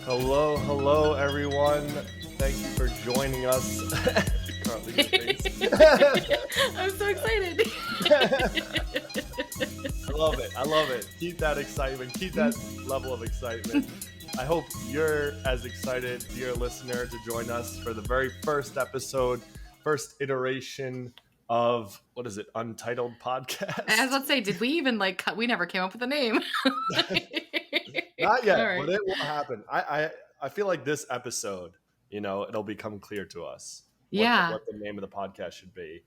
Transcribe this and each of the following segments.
Hello, everyone. Thank you for joining us. Carly, your face. I'm so excited. I love it. Keep that excitement. Keep that level of excitement. I hope you're as excited, dear listener, to join us for the very first episode, first iteration of what is it, Untitled I was Podcast? about to say, did we even we never came up with a name. Not yet, All right. but it will happen. I feel like this episode, it'll become clear to us what Yeah. what the name of the podcast should be.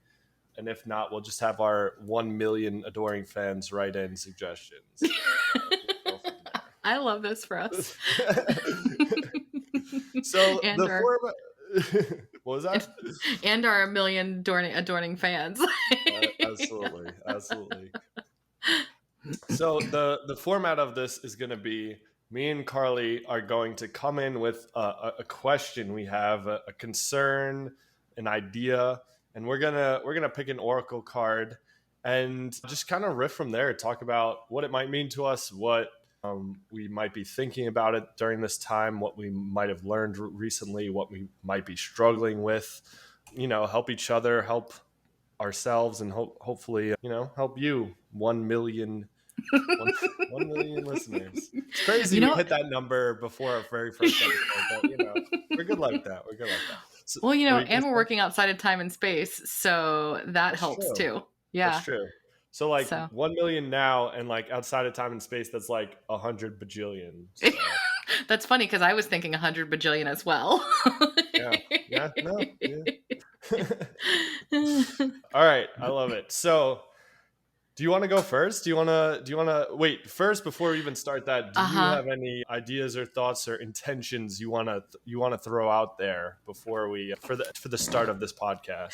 And if not, we'll just have our 1 million adoring fans write in suggestions. We'll go from I love this for us. there. So and the our format. What was that? and our million adorning fans. Absolutely. So the format of this is going to be me and Carly are going to come in with a question we have, a concern, an idea, and we're gonna pick an oracle card and just kind of riff from there. Talk about what it might mean to us, what we might be thinking about it during this time, what we might have learned recently, what we might be struggling with. Help each other, help ourselves, and hopefully, help you. 1 million listeners. It's crazy we hit that number before our very first episode, but we're good like that. So, well, and we're working outside of time and space, so that helps true. too. Yeah, That's true. So 1 million now, and outside of time and space, that's 100 bajillion. So. That's funny because I was thinking 100 bajillion as well. Yeah. All right, I love it. So, do you want to go first? Do you want to wait first before we even start that? Do you have any ideas or thoughts or intentions you want to throw out there before we for the start of this podcast?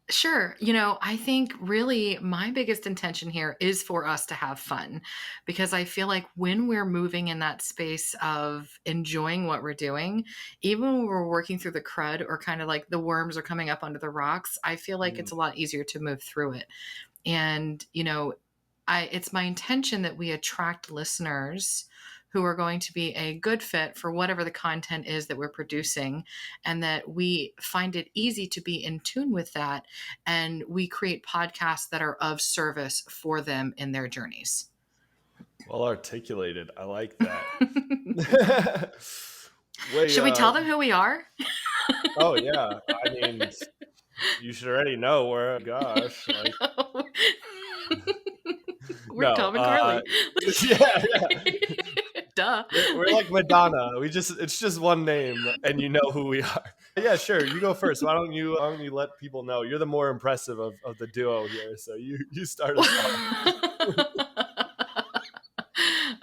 Sure. I think really my biggest intention here is for us to have fun, because I feel like when we're moving in that space of enjoying what we're doing, even when we're working through the crud or kind of like the worms are coming up under the rocks, I feel like it's a lot easier to move through it. And, it's my intention that we attract listeners who are going to be a good fit for whatever the content is that we're producing, and that we find it easy to be in tune with that, and we create podcasts that are of service for them in their journeys. Well articulated. I like that. Should we tell them who we are? Oh yeah. I mean, you should already know. Gosh. We're Tom and Carly. Yeah. Duh. We're like Madonna. It's just one name, and you know who we are. Yeah, sure. You go first. Why don't you let people know? You're the more impressive of the duo here, so you start us off.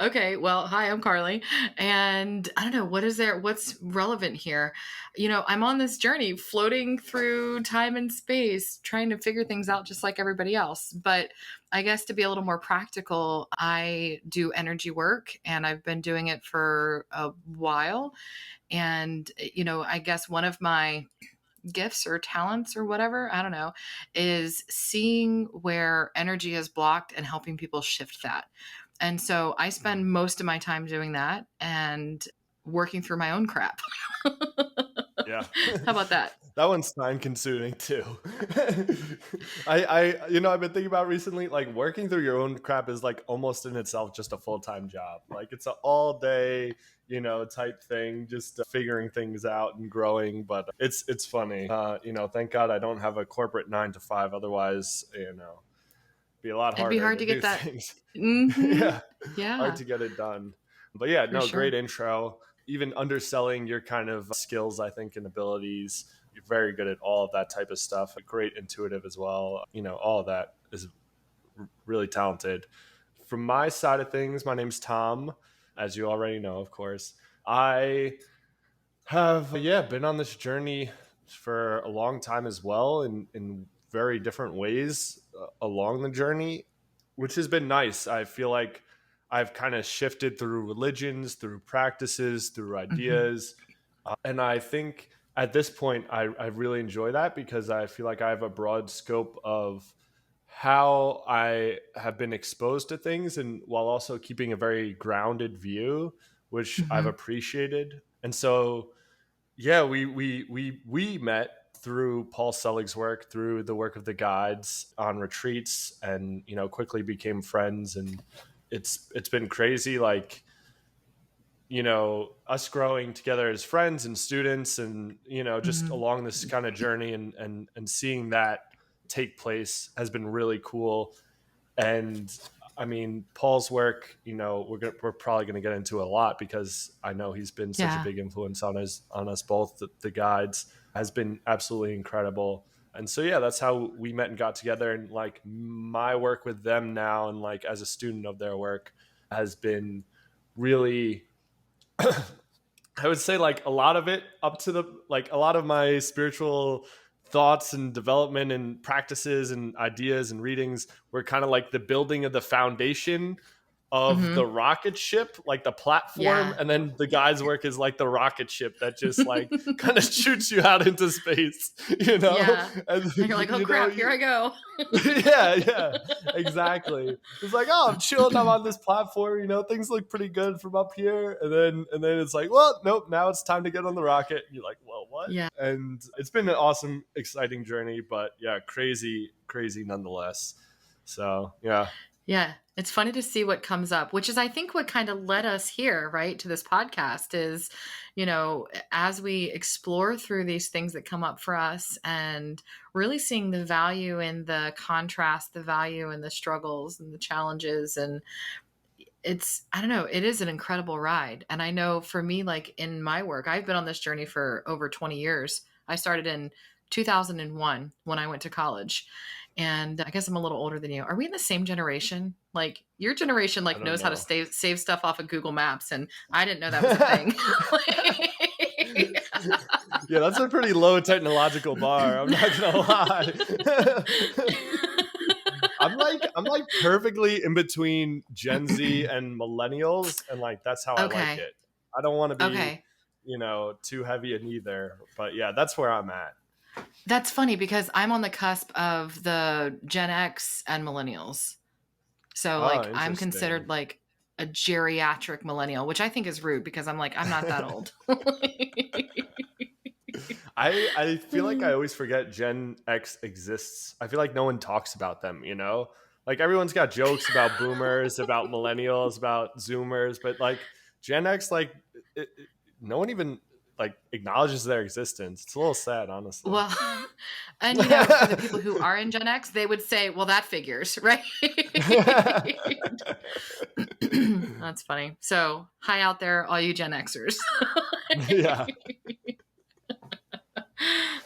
Okay, well, hi, I'm Carly, and I don't know what's relevant here. I'm on this journey floating through time and space, trying to figure things out just like everybody else. But I guess to be a little more practical, I do energy work, and I've been doing it for a while. And, I guess one of my gifts or talents or whatever, I don't know, is seeing where energy is blocked and helping people shift that. And so I spend most of my time doing that and working through my own crap. Yeah. How about that? That one's time consuming too. I've been thinking about recently, working through your own crap is almost in itself just a full-time job. It's an all day, type thing, just figuring things out and growing. But it's funny. Thank God I don't have a corporate 9 to 5. Otherwise, be a lot harder. It'd be hard to get that. Mm-hmm. Yeah. Hard to get it done. But yeah, sure. Great intro. Even underselling your kind of skills, I think, and abilities. You're very good at all of that type of stuff. Great intuitive as well. All of that is really talented. From my side of things, my name's Tom, as you already know, of course. I have, been on this journey for a long time as well, in very different ways along the journey, which has been nice. I feel like I've kind of shifted through religions, through practices, through ideas. And I think at this point, I really enjoy that, because I feel like I have a broad scope of how I have been exposed to things, and while also keeping a very grounded view, which I've appreciated. And so, yeah, we met through Paul Selig's work, through the work of the guides on retreats, and quickly became friends. And it's been crazy, like us growing together as friends and students, and just Mhm. along this kind of journey, and seeing that take place has been really cool. And I mean, Paul's work, we're probably going to get into a lot, because I know he's been such a Yeah. big influence on us both. The guides has been absolutely incredible. And so, yeah, that's how we met and got together. And like my work with them now, and like as a student of their work, has been really, I would say, like a lot of it up to the, like a lot of my spiritual thoughts and development and practices and ideas and readings were kind of like the building of the foundation of the Mhm. rocket ship, like the platform, Yeah. and then the guy's work is like the rocket ship that just like kind of shoots you out into space, Yeah. and And you're like, "Oh crap, here you I go." yeah, exactly. It's like, oh, I'm chilling. I'm on this platform. Things look pretty good from up here, and then it's like, well, nope. Now it's time to get on the rocket. And you're like, well, what? Yeah. And it's been an awesome, exciting journey, but yeah, crazy, crazy nonetheless. So yeah, Yeah, it's funny to see what comes up, which is, I think, what kind of led us here, right, to this podcast is, as we explore through these things that come up for us and really seeing the value in the contrast, the value in the struggles and the challenges. And I don't know, it is an incredible ride. And I know for me, like in my work, I've been on this journey for over 20 years. I started in 2001 when I went to college. And I guess I'm a little older than you. Are we in the same generation? Like your generation I like don't knows how to know. save stuff off of Google Maps, and I didn't know that was a thing. Yeah, that's a pretty low technological bar. I'm not gonna lie. I'm like perfectly in between Gen Z and millennials, and like that's how I like Okay. it. I don't want to be, Okay. too heavy in either. But yeah, that's where I'm at. That's funny because I'm on the cusp of the Gen X and millennials. So Oh, like I'm interesting. considered like a geriatric millennial, which I think is rude because I'm like, I'm not that old. I feel like I always forget Gen X exists. I feel like no one talks about them, Like everyone's got jokes about boomers, about millennials, about zoomers, but like Gen X, like no one even like acknowledges their existence. It's a little sad, honestly. Well, and for the people who are in Gen X, they would say, well, that figures, right? That's funny. So, hi out there, all you Gen Xers. Yeah.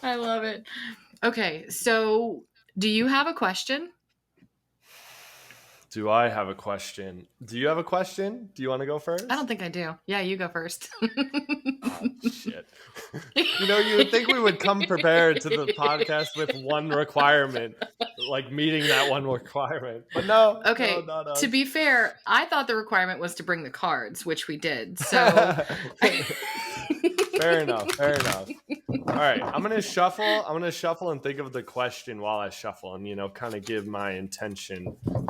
I love it. Okay, so do you have a question? Do I have a question? Do you have a question? Do you want to go I don't first? think I do. Yeah, you go first. Oh, shit. You would think we would come prepared to the podcast with one requirement, like meeting that one requirement. But no, no, Okay, not to us. be fair, I thought the requirement was to bring the cards, which we did. So Fair enough. Fair enough. All right, I'm gonna shuffle. I'm gonna shuffle and think of the question while I shuffle, and kind of give my intention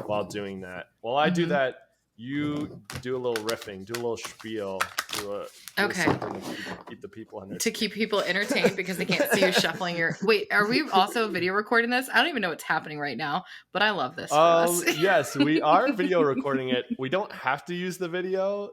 while doing that. While I do Mhm. that, you do a little riffing, do a little spiel, do Okay. something to keep the people To entertained. keep people entertained because they can't see you shuffling your. Wait, are we also video recording this? I don't even know what's happening right now, but I love this for us. Yes, we are video recording it. We don't have to use the video.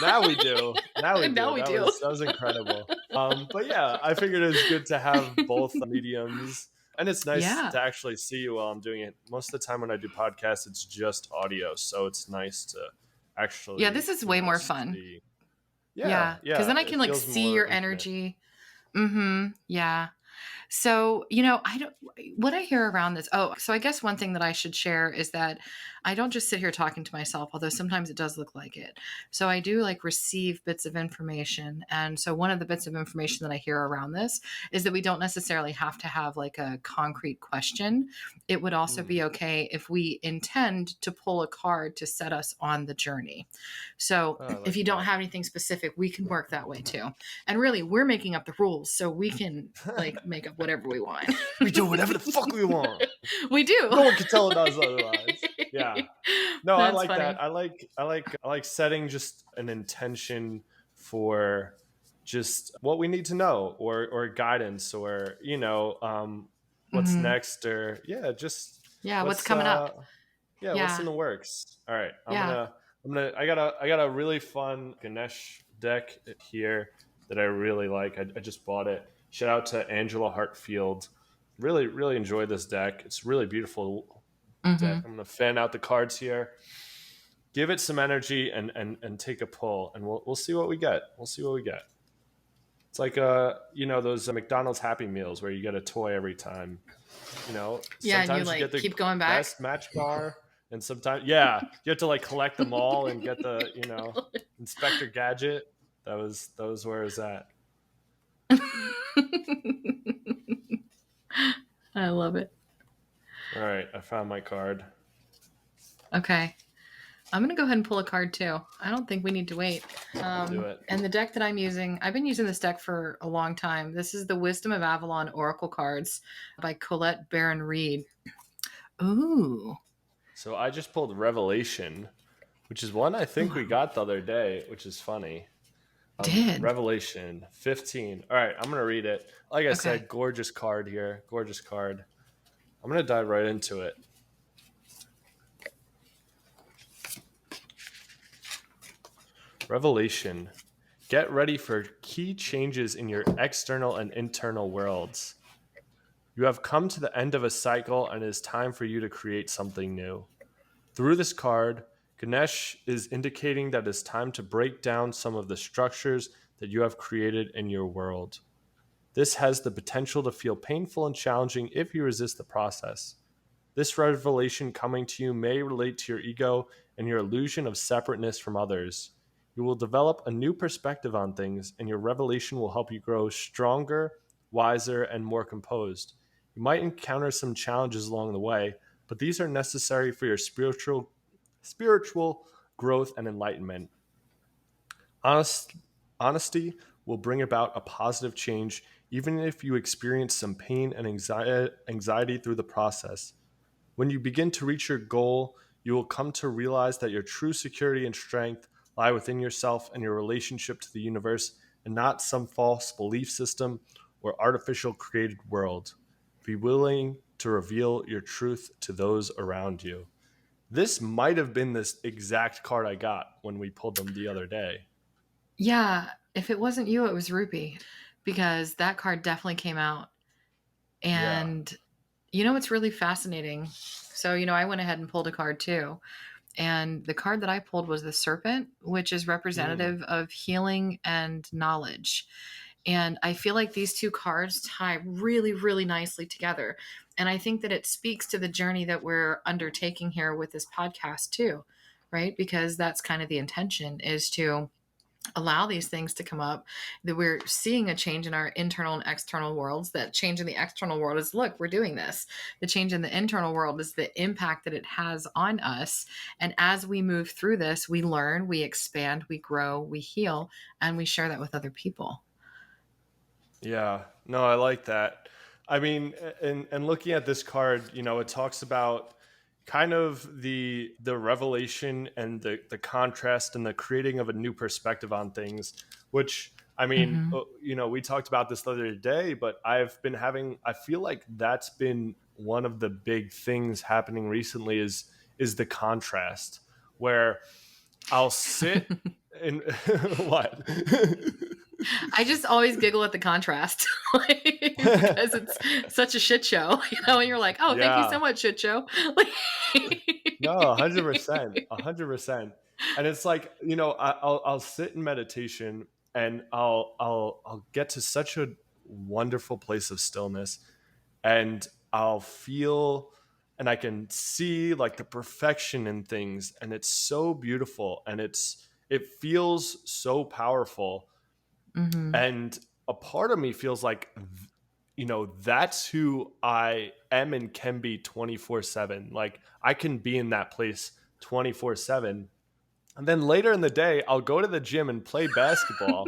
Now we do. Now we Now do. we That do. was that was incredible. But yeah, I figured it was good to have both mediums, and it's nice Yeah. to actually see you while I'm doing it. Most of the time when I do podcasts, it's just audio, so it's nice to Yeah, actually, this is way more fun. see. Yeah, Yeah, because yeah, then I it can like feels see more your intimate. energy. Yeah. So, I don't, what I hear around this. Oh, so I guess one thing that I should share is that I don't just sit here talking to myself, although sometimes it does look like it. So I do like receive bits of information. And so one of the bits of information that I hear around this is that we don't necessarily have to have like a concrete question. It would also Mm, be okay if we intend to pull a card to set us on the journey. So I if like you don't have anything specific, we can work that way too. And really, we're making up the rules, so we can like that. make up whatever we want. We do whatever the fuck we want. We do. No one can tell us otherwise. Yeah. No, I That's like that. funny. I like setting just an intention for just what we need to know, or guidance, or what's Hmm. next, or just Yeah, what's what's coming up? yeah, what's in Yeah, the works. All right, yeah. I got a really fun Ganesh deck here that I really like. I just bought it. Shout out to Angela Hartfield. Really, really enjoy this deck. It's a really beautiful deck. Hmm. I'm gonna fan out the cards here, give it some energy, and take a pull, and we'll see what we get. We'll see what we get. It's like those McDonald's Happy Meals where you get a toy every time. Yeah, and you Sometimes you get like the keep going back. best match car, and sometimes, yeah, you have to like collect them all and get the Inspector Gadget. Those where is that? I love it. All right, I found my card. Okay. I'm going to go ahead and pull a card too. I don't think we need to wait. Do it. And the deck that I'm using, I've been using this deck for a long time. This is the Wisdom of Avalon Oracle cards by Colette Baron Reed. Ooh. So I just pulled Revelation, which is one I think Ooh, we got the other day, which is funny. did. Revelation 15. All right, I'm gonna read it. Like I Okay. said, gorgeous card here. Gorgeous card. I'm gonna dive right into it. Revelation. Get ready for key changes in your external and internal worlds. You have come to the end of a cycle, and it is time for you to create something new. Through this card, Ganesh is indicating that it's time to break down some of the structures that you have created in your world. This has the potential to feel painful and challenging if you resist the process. This revelation coming to you may relate to your ego and your illusion of separateness from others. You will develop a new perspective on things, and your revelation will help you grow stronger, wiser, and more composed. You might encounter some challenges along the way, but these are necessary for your spiritual growth and enlightenment. Honest, Honesty will bring about a positive change, even if you experience some pain and anxiety through the process. When you begin to reach your goal, you will come to realize that your true security and strength lie within yourself and your relationship to the universe, and not some false belief system or artificial created world. Be willing to reveal your truth to those around you. This might have been this exact card I got when we pulled them the other day. Yeah, if it wasn't you, it was Rupee because that card definitely came out. Yeah. And it's really fascinating. So, I went ahead and pulled a card too. And the card that I pulled was the Serpent, which is Mm. representative of healing and knowledge. And I feel like these two cards tie really, really nicely together. And I think that it speaks to the journey that we're undertaking here with this podcast too, right? Because that's kind of the intention is to allow these things to come up, that we're seeing a change in our internal and external worlds. That change in the external world is, look, we're doing this. The change in the internal world is the impact that it has on us. And as we move through this, we learn, we expand, we grow, we heal, and we share that with other people. Yeah, no, I like that. I mean, and looking at this card, it talks about kind of the revelation and the contrast and the creating of a new perspective on things, which I mean, Mm-hmm. we talked about this the other day, but I feel like that's been one of the big things happening recently is the contrast where I'll sit and what? I just always giggle at the contrast because it's such a shit show, and you're like, oh, thank you so Yeah. much, shit show. No, 100%, 100%. And it's like, I'll sit in meditation, and I'll get to such a wonderful place of stillness, and I'll feel, and I can see like the perfection in things, and it's so beautiful, and it feels so powerful. Mm-hmm. And a part of me feels like that's who I am and can be 24/7. Like I can be in that place 24/7. And then later in the day, I'll go to the gym and play basketball.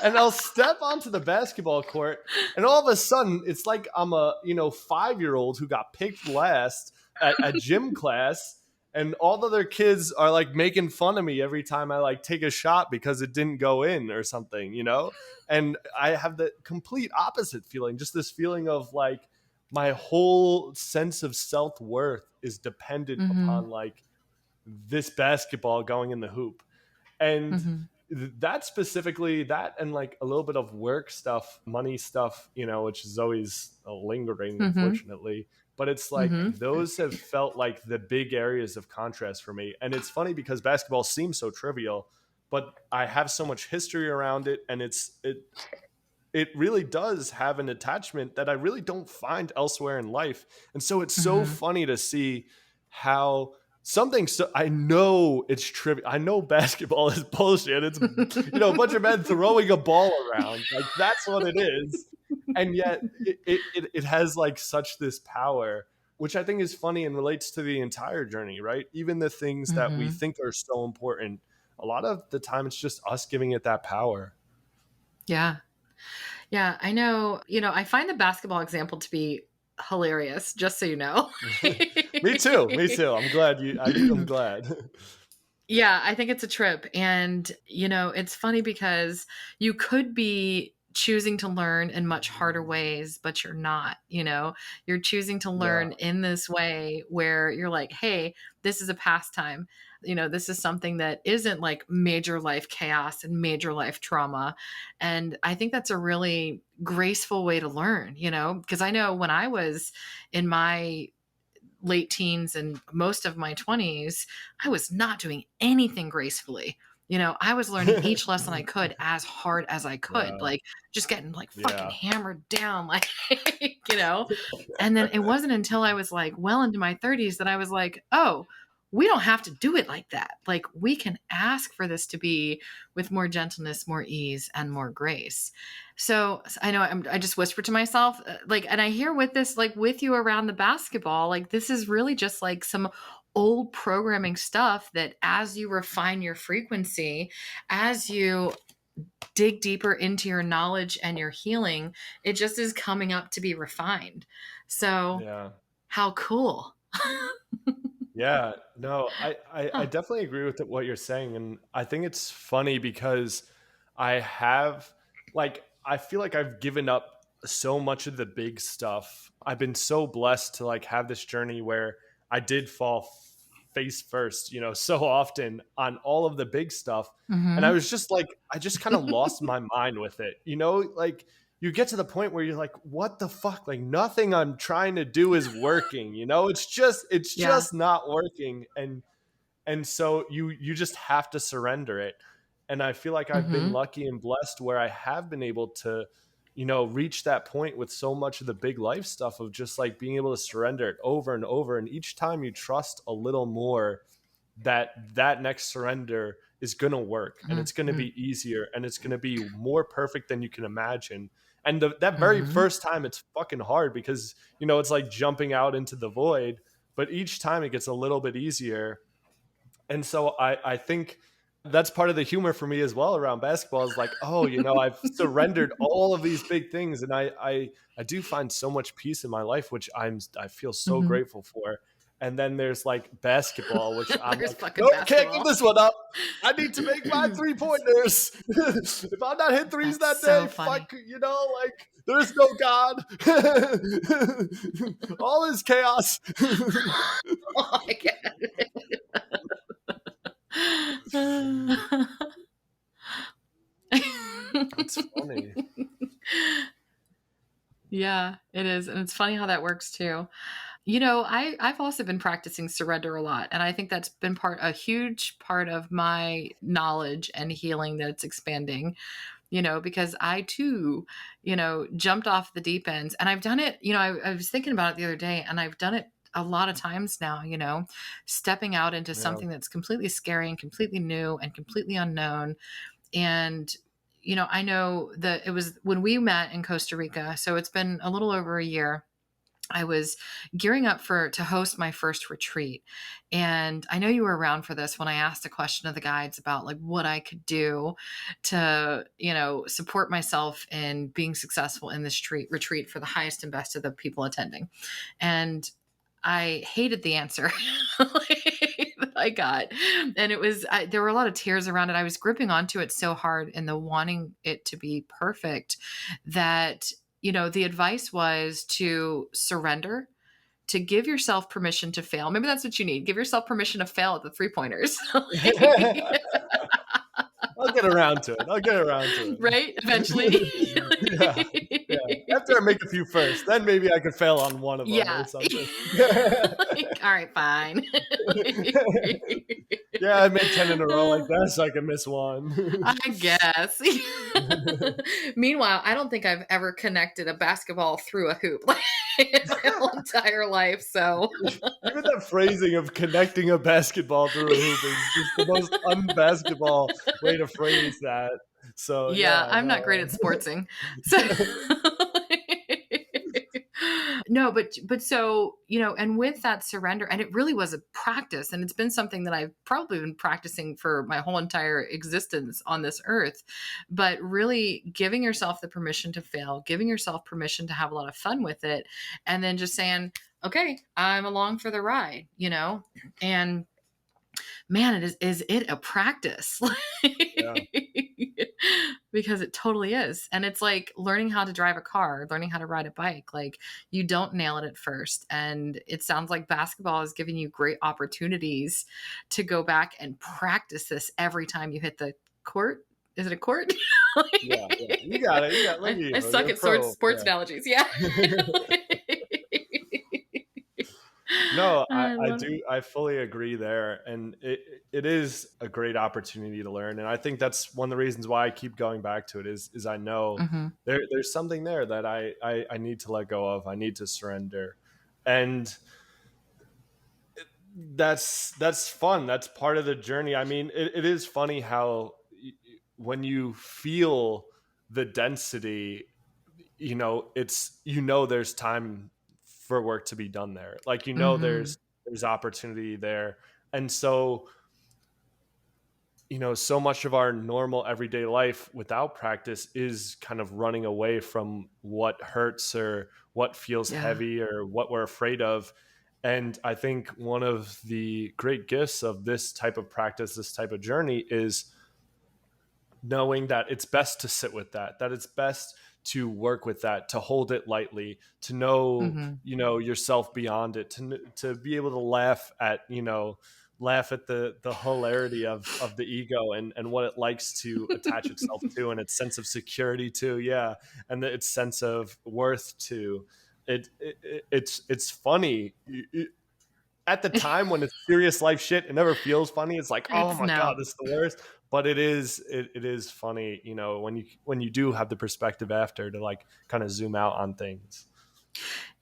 And I'll step onto the basketball court, and all of a sudden it's like I'm a 5-year-old who got picked last at gym class, and all the other kids are like making fun of me every time I like take a shot because it didn't go in or something, you know? And I have the complete opposite feeling, just this feeling of like my whole sense of self-worth is dependent Mhm. upon like this basketball going in the hoop. And Mhm. that specifically, that and like a little bit of work stuff, money stuff, you know, which is always lingering, Mhm. unfortunately. But it's like Mhm. those have felt like the big areas of contrast for me. And it's funny because basketball seems so trivial, but I have so much history around it, and it really does have an attachment that I really don't find elsewhere in life. And so it's so Mhm. funny to see how something, so I know it's trivial. I know basketball is bullshit. It's, you know, a bunch of men throwing a ball around. Like that's what it is. And yet it has like such this power, which I think is funny and relates to the entire journey, right? Even the things that we Mhm. think are so important, a lot of the time it's just us giving it that power. Yeah. Yeah, I know, I find the basketball example to be hilarious, just so you know. Me too. Me too. I'm glad I'm glad. Yeah, I think it's a trip. And, it's funny because you could be choosing to learn in much harder ways, but you're not, you're choosing to Yeah. learn in this way where you're like, hey, this is a pastime. This is something that isn't like major life chaos and major life trauma. And I think that's a really graceful way to learn, because I know when I was in my late teens and most of my 20s, I was not doing anything gracefully. I was learning each lesson I could as hard as I could, Yeah. like just getting like fucking Yeah. hammered down, like, you know. And then it wasn't until I was like well into my 30s that I was like, oh, we don't have to do it like that. Like, we can ask for this to be with more gentleness, more ease, and more grace. So I know I just whispered to myself, like, and I hear with this, like with you around the basketball, like this is really just like some old programming stuff that as you refine your frequency, as you dig deeper into your knowledge and your healing, it just is coming up to be refined. So Yeah. how cool. Yeah, no, I Huh. definitely agree with what you're saying, and I think it's funny because I have like I feel like I've given up so much of the big stuff. I've been so blessed to like have this journey where I did fall face first, you know, so often on all of the big stuff, and I Hmm. was just like I just kind of lost my mind with it, you know, like you get to the point where you're like, what the fuck? Like nothing I'm trying to do is working, you know? It's Yeah. just not working. And so you just have to surrender it. And I feel like I've been Hmm. lucky and blessed where I have been able to, you know, reach that point with so much of the big life stuff of just like being able to surrender it over and over. And each time you trust a little more that next surrender is going to work, and it's going to Hmm. be easier, and it's going to be more perfect than you can imagine. And that very Hmm. first time it's fucking hard because, you know, it's like jumping out into the void, but each time it gets a little bit easier. And so I think that's part of the humor for me as well around basketball is like, oh, you know, I've surrendered all of these big things, and I do find so much peace in my life, which I feel so Hmm. grateful for. And then there's like basketball, which I'm There's like, fucking nope, can't give basketball. this one up. I need to make my 3 pointers. If I'm not hitting threes That's that so day, funny. fuck, you know, like there's no God. All is chaos. Oh my god. It's funny. Yeah, it is. And it's funny how that works too. I've also been practicing surrender a lot. And I think that's been a huge part of my knowledge and healing that's expanding, because I too, jumped off the deep ends. And I've done it, I was thinking about it the other day, and I've done it a lot of times now, stepping out into Yeah. something that's completely scary and completely new and completely unknown. And I know that it was when we met in Costa Rica, so it's been a little over a year. I was gearing up to host my first retreat. And I know you were around for this when I asked a question of the guides about like what I could do to, support myself in being successful in this retreat for the highest and best of the people attending. And I hated the answer. I got. And it was, there were a lot of tears around it. I was gripping onto it so hard and the wanting it to be perfect that, the advice was to surrender, to give yourself permission to fail. Maybe that's what you need. Give yourself permission to fail at the 3 pointers. I'll get around to it. I'll get around to Right? Eventually. it. Yeah. Yeah. After I make a few first, then maybe I could fail on one of them or Yeah. something. Like, all right, fine. Yeah, I made 10 in a row like that so I can miss one. I guess. Meanwhile, I don't think I've ever connected a basketball through a hoop like my whole entire life. So Even the phrasing of connecting a basketball through a hoop is just the most unbasketball way to phrase that. So yeah, yeah, I'm not great no. at sportsing. So no, but so, and with that surrender, and it really was a practice, and it's been something that I've probably been practicing for my whole entire existence on this earth, but really giving yourself the permission to fail, giving yourself permission to have a lot of fun with it, and then just saying, okay, I'm along for the ride, and man, is it a practice? Yeah. Because it totally is. And it's like learning how to drive a car, learning how to ride a bike. Like, you don't nail it at first. And it sounds like basketball is giving you great opportunities to go back and practice this every time you hit the court. Is it a court? Yeah, yeah. You got it. You got look at I you. suck You're a at sports pro. sports Yeah. analogies. Yeah. No, I, I I love it. do. I fully agree there. And it is a great opportunity to learn. And I think that's one of the reasons why I keep going back to it is I know Mm-hmm. there's something there that I need to let go of. I need to surrender. And that's fun. That's part of the journey. I mean, it is funny how when you feel the density, it's there's time for work to be done there. Like Mm-hmm. there's opportunity there, and so so much of our normal everyday life without practice is kind of running away from what hurts or what feels Yeah. heavy or what we're afraid of. And I think one of the great gifts of this type of practice, this type of journey, is knowing that it's best to sit with that it's best to work with that, to hold it lightly, to know Mm-hmm. yourself beyond it, to be able to laugh at the hilarity of the ego and what it likes to attach itself to, and its sense of security to, yeah, and its sense of worth to it's funny. At the time when it's serious life shit, it never feels funny. It's like, oh It's my god, no. this is the worst. But it is funny, when you do have the perspective after to like kind of zoom out on things.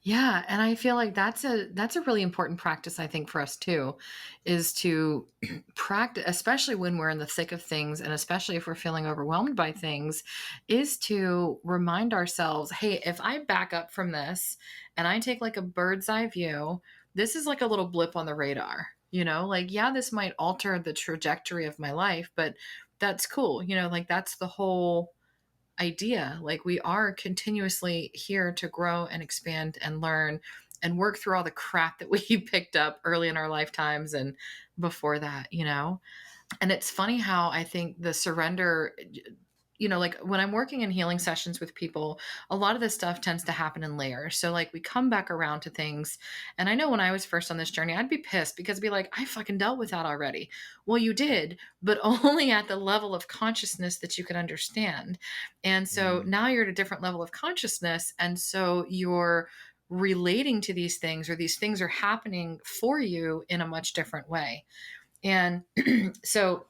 Yeah, and I feel like that's a really important practice, I think, for us too, is to practice, especially when we're in the thick of things, and especially if we're feeling overwhelmed by things, is to remind ourselves, hey, if I back up from this and I take like a bird's eye view, this is like a little blip on the radar. Like, yeah, this might alter the trajectory of my life, but that's cool. Like, that's the whole idea. Like, we are continuously here to grow and expand and learn and work through all the crap that we picked up early in our lifetimes and before that. And it's funny how I think the surrender, like when I'm working in healing sessions with people, a lot of this stuff tends to happen in layers. So like we come back around to things. And I know when I was first on this journey, I'd be pissed because I'd be like, I fucking dealt with that already. Well, you did, but only at the level of consciousness that you could understand. And so Mm, now you're at a different level of consciousness. And so you're relating to these things, or these things are happening for you in a much different way. And so,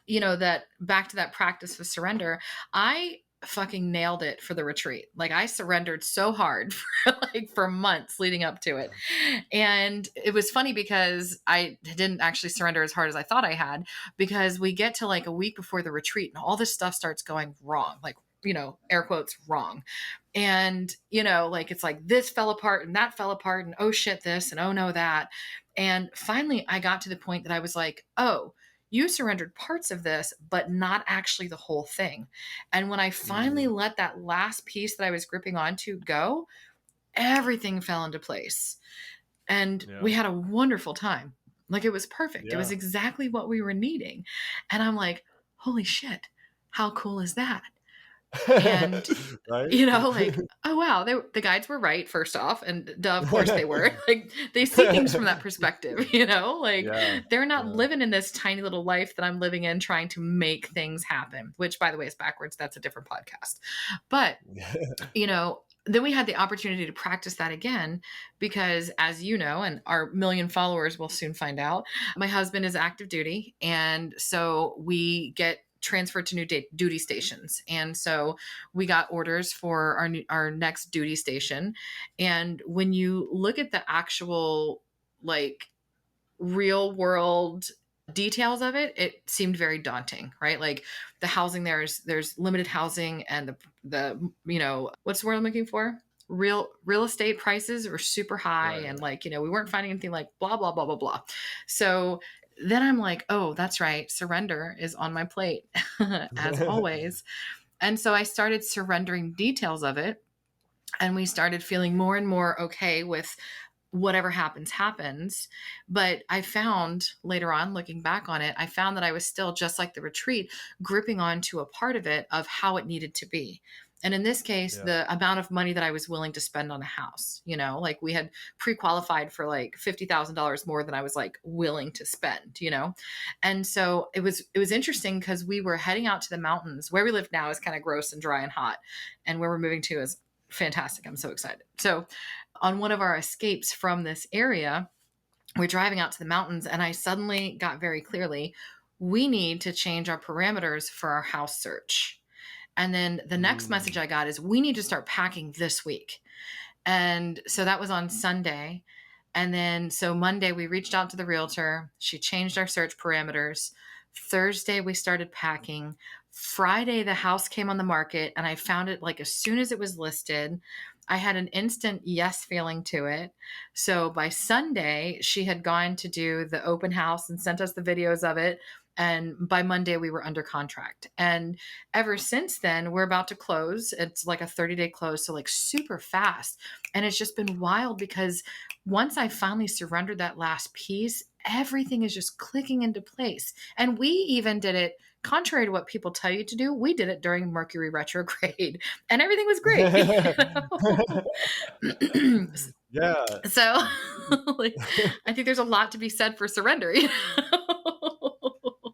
that back to that practice of surrender, I fucking nailed it for the retreat. Like, I surrendered so hard for months leading up to it. And it was funny because I didn't actually surrender as hard as I thought I had, because we get to like a week before the retreat and all this stuff starts going wrong. Like, air quotes, wrong. And, like, it's like this fell apart and that fell apart and oh shit, this and oh no, that. And finally, I got to the point that I was like, oh, you surrendered parts of this, but not actually the whole thing. And when I finally mm, let that last piece that I was gripping onto go, everything fell into place. And yeah. we had a wonderful time. Like, it was perfect. It was Yeah. exactly what we were needing. And I'm like, holy shit, how cool is that? And, Right? you know, like, oh wow, the guides were right, first off, and duh, of course they were. Like, they see things from that perspective, you know, like, Yeah. they're not Yeah. living in this tiny little life that I'm living in, trying to make things happen, which, by the way, is backwards. That's a different podcast. But, you know, then we had the opportunity to practice that again because, as you know, and our million followers will soon find out, my husband is active duty. And so we get transferred to new duty stations. And so we got orders for our next duty station. And when you look at the actual, like, real world details of it, it seemed very daunting, right? Like, the housing, there's limited housing, and the you know, what's the word I'm looking for? Real estate prices were super high, Right. and, Right. like, you know, we weren't finding anything, like, blah blah blah blah blah. So then I'm like, oh, that's right, surrender is on my plate, as always. And so I started surrendering details of it, and we started feeling more and more okay with whatever happens, happens. But I found later on, looking back on it, I found that I was still, just like the retreat, gripping on to a part of it of how it needed to be. And in this case, Yeah. the amount of money that I was willing to spend on a house, you know, like, we had pre-qualified for like $50,000 more than I was, like, willing to spend, you know? And so it was interesting because we were heading out to the mountains. Where we live now is kind of gross and dry and hot. And where we're moving to is fantastic. I'm so excited. So on one of our escapes from this area, we're driving out to the mountains, and I suddenly got very clearly, we need to change our parameters for our house search. And then the next message Mm. I got is, we need to start packing this week. And so that was on Sunday. And then, so Monday, we reached out to the realtor. She changed our search parameters. Thursday, we started packing. Friday, the house came on the market, and I found it, like, as soon as it was listed. I had an instant yes feeling to it. So by Sunday, she had gone to do the open house and sent us the videos of it. And by Monday, we were under contract. And ever since then, we're about to close. It's like a 30-day close, so, like, super fast. And it's just been wild because once I finally surrendered that last piece, everything is just clicking into place. And we even did it contrary to what people tell you to do. We did it during Mercury retrograde, and everything was great. You know? Yeah. So, like, I think there's a lot to be said for surrender. You know?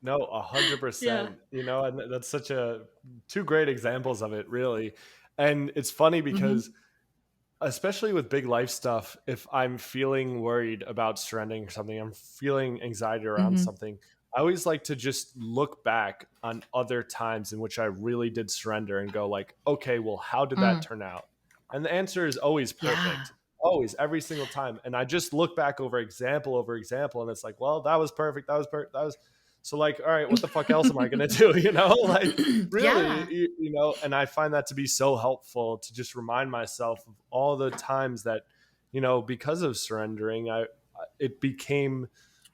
No, Yeah. 100%. You know, and that's such a two great examples of it, really. And it's funny because, Hmm. especially with big life stuff, if I'm feeling worried about surrendering something, I'm feeling anxiety around Hmm. something, I always like to just look back on other times in which I really did surrender and go like, okay, well, how did that Mm. turn out? And the answer is always Yeah. perfect. Always, every single time. And I just look back over example, and it's like, well, that was perfect. That was perfect. That was so, like, all right, what the fuck else am I gonna do? You know, like, really, Yeah. you know, and I find that to be so helpful to just remind myself of all the times that, you know, because of surrendering, it became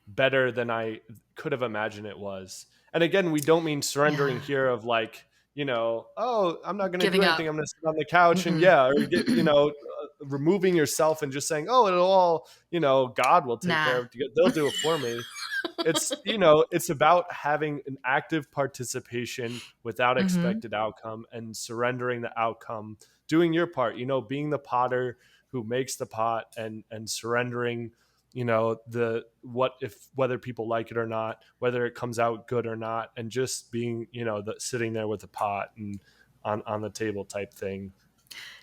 better than I could have imagined it was. And again, we don't mean surrendering Yeah. here of like, you know, oh, I'm not going to do Giving anything. up. I'm going to sit on the couch and Mm-mm. yeah, or get, you know, removing yourself and just saying, oh, it'll all, you know, God will take care Nah. of it. They'll do it for me. It's, you know, it's about having an active participation without Hmm. expected outcome and surrendering the outcome, doing your part, you know, being the potter who makes the pot, and surrendering, you know, the what if, whether people like it or not, whether it comes out good or not, and just being, you know, the sitting there with the pot and on the table type thing.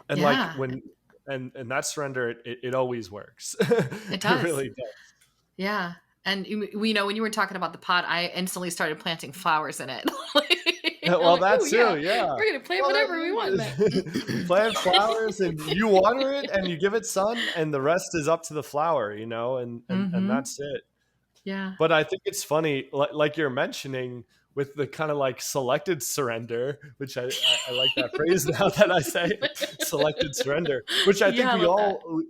And like Yeah. when and that surrender, it always works. It It does. really does. Yeah. And we know, when you were talking about the pot, I instantly started planting flowers in it. I'm Well, like, oh that too, yeah, yeah. we're gonna plant Well, whatever we want in plant flowers and you water it and it. you give it sun, and the rest is up to the flower, you know, and Hmm. that's it. Yeah. But I think it's funny, like you're mentioning, with the kind of like selected surrender, which I like that phrase now that I say it, selected surrender, which I think Yeah, I we love that. all,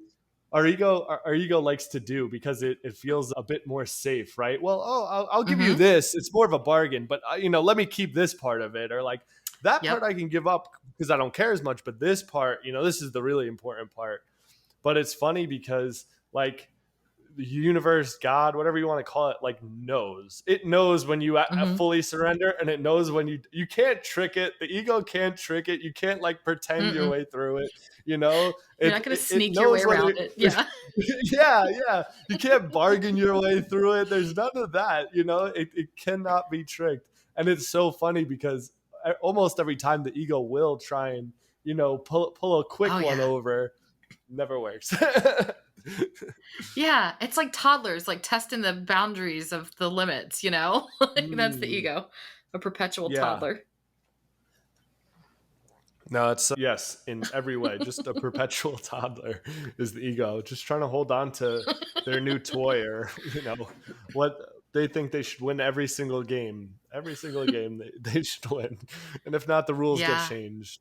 our ego likes to do because it feels a bit more safe, right? Well, oh, I'll give you Hmm. this. It's more of a bargain, but you know, let me keep this part of it, or like that part Yep. I can give up because I don't care as much, but this part, you know, this is the really important part. But it's funny because like the universe, God, whatever you want to call it, like knows. It knows when you Mhm. fully surrender, and it knows when you can't trick it. The ego can't trick it. You can't like pretend your Mm-mm. way through it. You know, You're not gonna it sneak your way knows whether. around it. Yeah. Yeah, yeah. You can't bargain your way through it. There's none of that. You know, it cannot be tricked. And it's so funny because almost every time the ego will try and pull a quick Oh, one yeah. over, never works. Yeah, it's like toddlers, like, testing the boundaries of the limits, you know? Like, that's the Mm, ego, a perpetual yeah. toddler. No, it's yes, in every way. Just a perpetual toddler is the ego, just trying to hold on to their new toy, or what they think they should win every single game. Every single game they should win. And if not, the rules get Yeah. changed.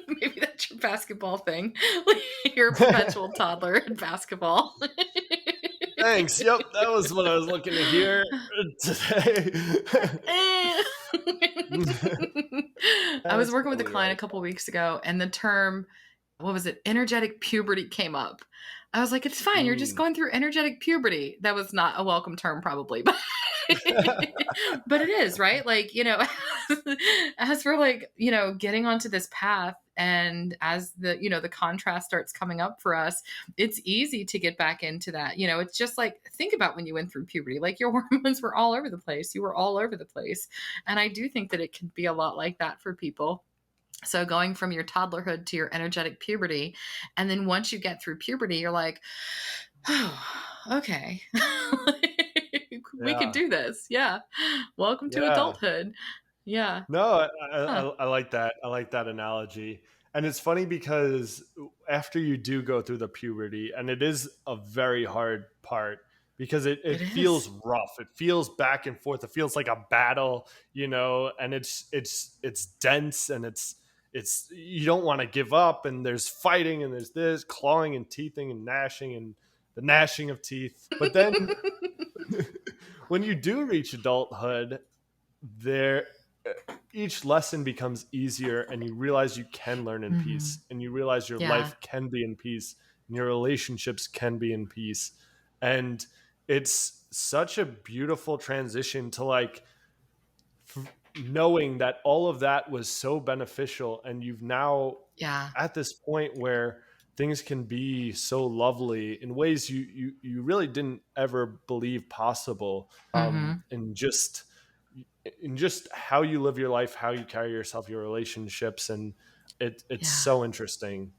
Maybe that's your basketball thing. Like, you're a perpetual toddler in basketball. Thanks. Yep, that was what I was looking to hear today. Eh. I was That's working with a totally client right. a couple weeks ago, and the term, what was it? Energetic puberty came up. I was like, it's fine. You're just Mm. going through energetic puberty. That was not a welcome term, probably, but but it is, right? Like, as we're like, getting onto this path, and as the contrast starts coming up for us, it's easy to get back into that. It's just like, think about when you went through puberty, like your hormones were all over the place. You were all over the place. And I do think that it can be a lot like that for people. So going from your toddlerhood to your energetic puberty, and then once you get through puberty, you're like, oh, okay. We can Yeah. do this. Yeah. Welcome to Yeah. adulthood. Yeah. No, Huh. I like that. I like that analogy. And it's funny because after you do go through the puberty, and it is a very hard part because It it feels is. rough. It feels back and forth. It feels like a battle, and it's dense, and it's you don't want to give up, and there's fighting, and there's this clawing and teething and gnashing and the gnashing of teeth. But then when you do reach adulthood, there each lesson becomes easier, and you realize you can learn in Mhm. peace, and you realize your Yeah. life can be in peace, and your relationships can be in peace. And it's such a beautiful transition to like knowing that all of that was so beneficial, and you've now Yeah. at this point where things can be so lovely in ways you really didn't ever believe possible, Mhm. in just how you live your life, how you carry yourself, your relationships, and it's Yeah. so interesting.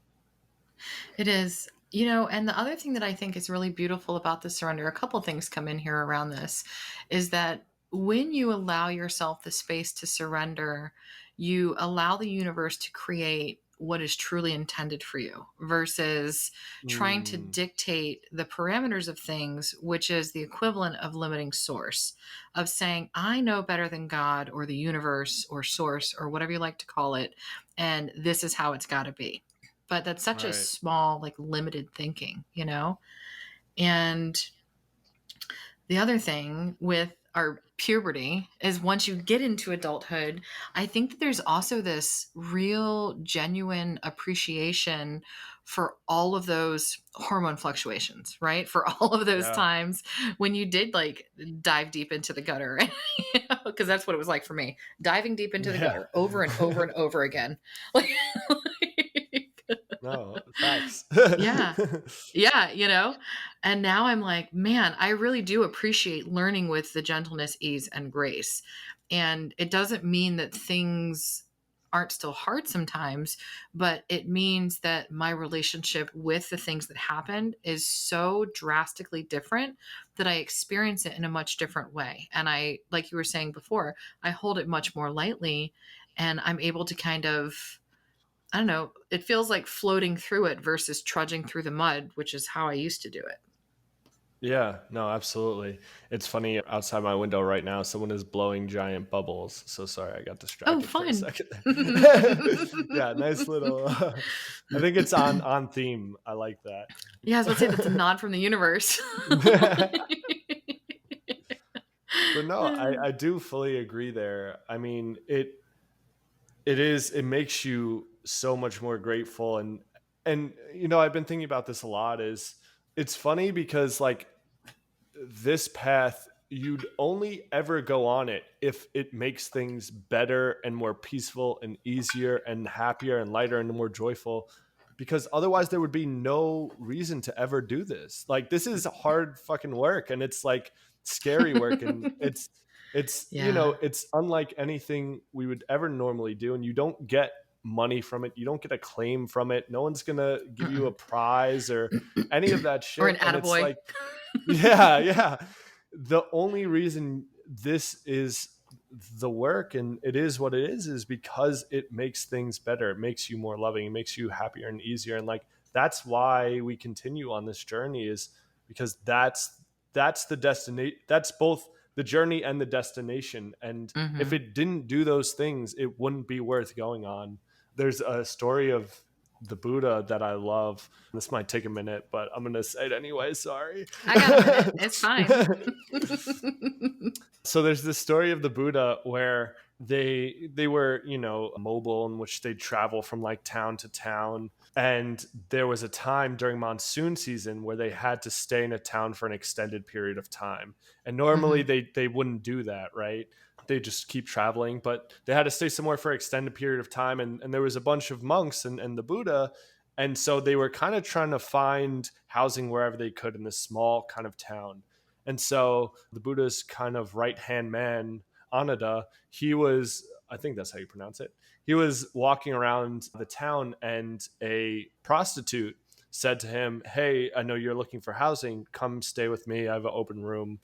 It is. And the other thing that I think is really beautiful about the surrender, a couple things come in here around this, is that when you allow yourself the space to surrender, you allow the universe to create what is truly intended for you versus trying to Mm, dictate the parameters of things, which is the equivalent of limiting source, of saying, I know better than God or the universe or source or whatever you like to call it, and this is how it's got to be. But that's such a right. small, like, limited thinking. And the other thing with our puberty is once you get into adulthood, I think that there's also this real genuine appreciation for all of those hormone fluctuations, right? For all of those Yeah. times when you did like dive deep into the gutter, because that's what it was like for me, diving deep into the Yeah. gutter over and over and over again. Like, No, facts. yeah. Yeah. And now I'm like, man, I really do appreciate learning with the gentleness, ease, and grace. And it doesn't mean that things aren't still hard sometimes, but it means that my relationship with the things that happened is so drastically different that I experience it in a much different way. And I, like you were saying before, I hold it much more lightly, and I'm able to kind of, I don't know, it feels like floating through it versus trudging through the mud, which is how I used to do it. Yeah, no, absolutely. It's funny outside my window right now, someone is blowing giant bubbles. So sorry, I got Oh, distracted for a fun. second Yeah, nice little I think it's on theme. I like Yeah, I was about to say that's a that. nod from the universe. But no, I do fully agree there. I mean, it makes you so much more grateful, and And I've been thinking about this a lot. Is It's funny because like this path, you'd only ever go on it if it makes things better and more peaceful and easier and happier and lighter and more joyful, because otherwise there would be no reason to ever do this. Like, this is hard fucking work, and it's like scary work, and it's Yeah. it's unlike anything we would ever normally do, and you don't get money from it, you don't get a claim from it, no one's gonna give you a Mm-mm. prize or any of that Or an shit. And it's attaboy. like, yeah, yeah. The only reason this is the work and it is what it is because it makes things better. It makes you more loving. It makes you happier and easier. And like, that's why we continue on this journey, is because that's the destination. That's both the journey and the destination. And if Hmm. it didn't do those things, it wouldn't be worth going on. There's a story of the Buddha that I love. This might take a minute, but I'm going to say it anyway. Sorry. I got a minute. It's fine. So there's this story of the Buddha where they were, mobile, in which they'd travel from like town to town. And there was a time during monsoon season where they had to stay in a town for an extended period of time. And normally Hmm. they wouldn't do that, right? They just keep traveling, but they had to stay somewhere for an extended period of time. And there was a bunch of monks and the Buddha. And so they were kind of trying to find housing wherever they could in this small kind of town. And so the Buddha's kind of right hand man, Ananda, he was, I think that's how you pronounce it, he was walking around the town, and a prostitute said to him, "Hey, I know you're looking for housing. Come stay with me. I have an open room."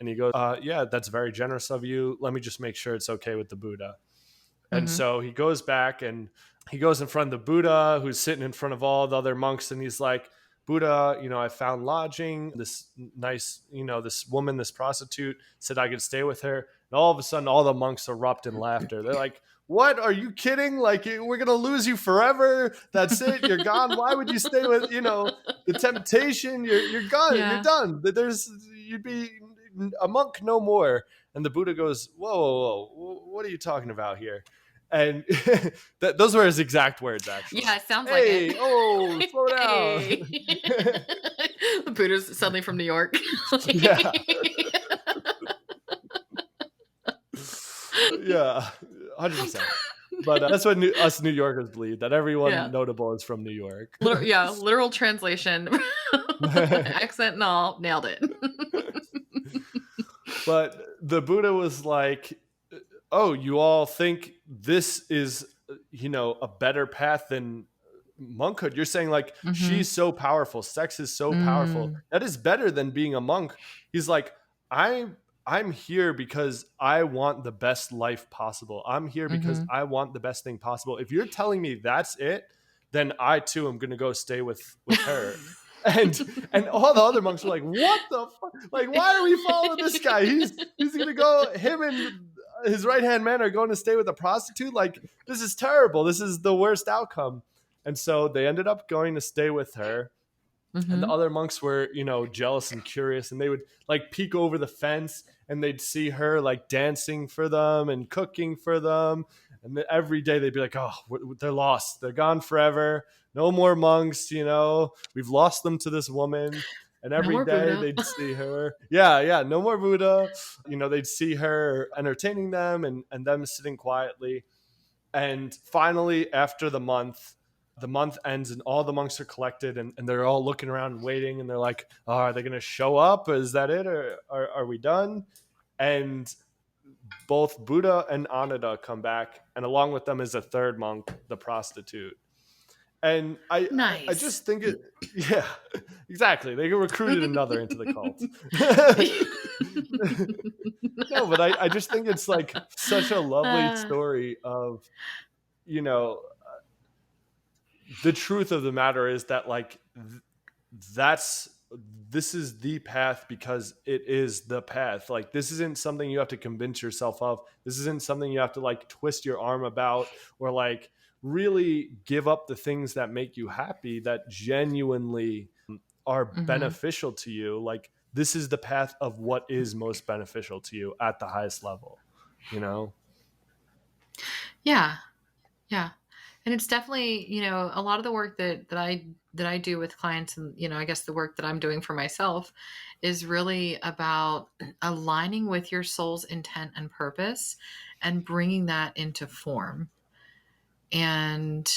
And he goes, "Yeah, that's very generous of you. Let me just make sure it's okay with the Buddha." And Hmm. so he goes back and he goes in front of the Buddha, who's sitting in front of all the other monks. And he's like, "Buddha, I found lodging. This nice, this woman, this prostitute said I could stay with her." And all of a sudden, all the monks erupt in laughter. They're like, "What? Are you kidding? Like, we're going to lose you forever. That's it. You're gone. Why would you stay with, the temptation? You're gone. You're Yeah. done. You'd be a monk no more." And the Buddha goes, "Whoa, whoa, whoa. What are you talking about here?" And those were his exact words, Yeah, actually. it sounds like it. "Hey, oh, slow Hey. down." The Buddha's suddenly from New York. Yeah. Yeah, 100%. But that's what us New Yorkers believe, that everyone Yeah. notable is from New York. Yeah, literal translation. Accent and all. Nailed it. But the Buddha was like, "Oh, you all think this is, a better path than monkhood? You're saying like Hmm. she's so powerful, sex is so powerful. Mm. That is better than being a monk." He's like, "I I'm here because I want the best life possible. I'm here because Hmm. I want the best thing possible. If you're telling me that's it, then I too am going to go stay with her." And all the other monks were like, "What the fuck? Like, why are we following this guy? He's gonna go. Him and his right hand man are going to stay with a prostitute. Like, this is terrible. This is the worst outcome." And so they ended up going to stay with her. And the Hmm. other monks were, jealous and curious, and they would like peek over the fence, and they'd see her like dancing for them and cooking for them. And then every day they'd be like, "Oh, they're lost. They're gone forever. No more monks. We've lost them to this woman." And No every more day Buddha. they'd see her. Yeah, yeah, no more Buddha. They'd see her entertaining them, and them sitting quietly. And finally, after the month ends and all the monks are collected, and they're all looking around and waiting, and they're like, "Oh, are they going to show up? Is that it? Or are we done?" And both Buddha and Ananda come back, and along with them is a third monk, the prostitute. And I Nice. just think it, yeah, exactly. They recruited another into the cult. No, but I just think it's like such a lovely Uh, story of, you know, the truth of the matter is that like that's this is the path because it is the path. Like, this isn't something you have to convince yourself of. This isn't something you have to like twist your arm about, or like really give up the things that make you happy, that genuinely are mhm. beneficial to you. Like, this is the path of what is most beneficial to you at the highest level, you know? Yeah. Yeah. And it's definitely, a lot of the work that I do with clients, and, I guess the work that I'm doing for myself is really about aligning with your soul's intent and purpose and bringing that into form. And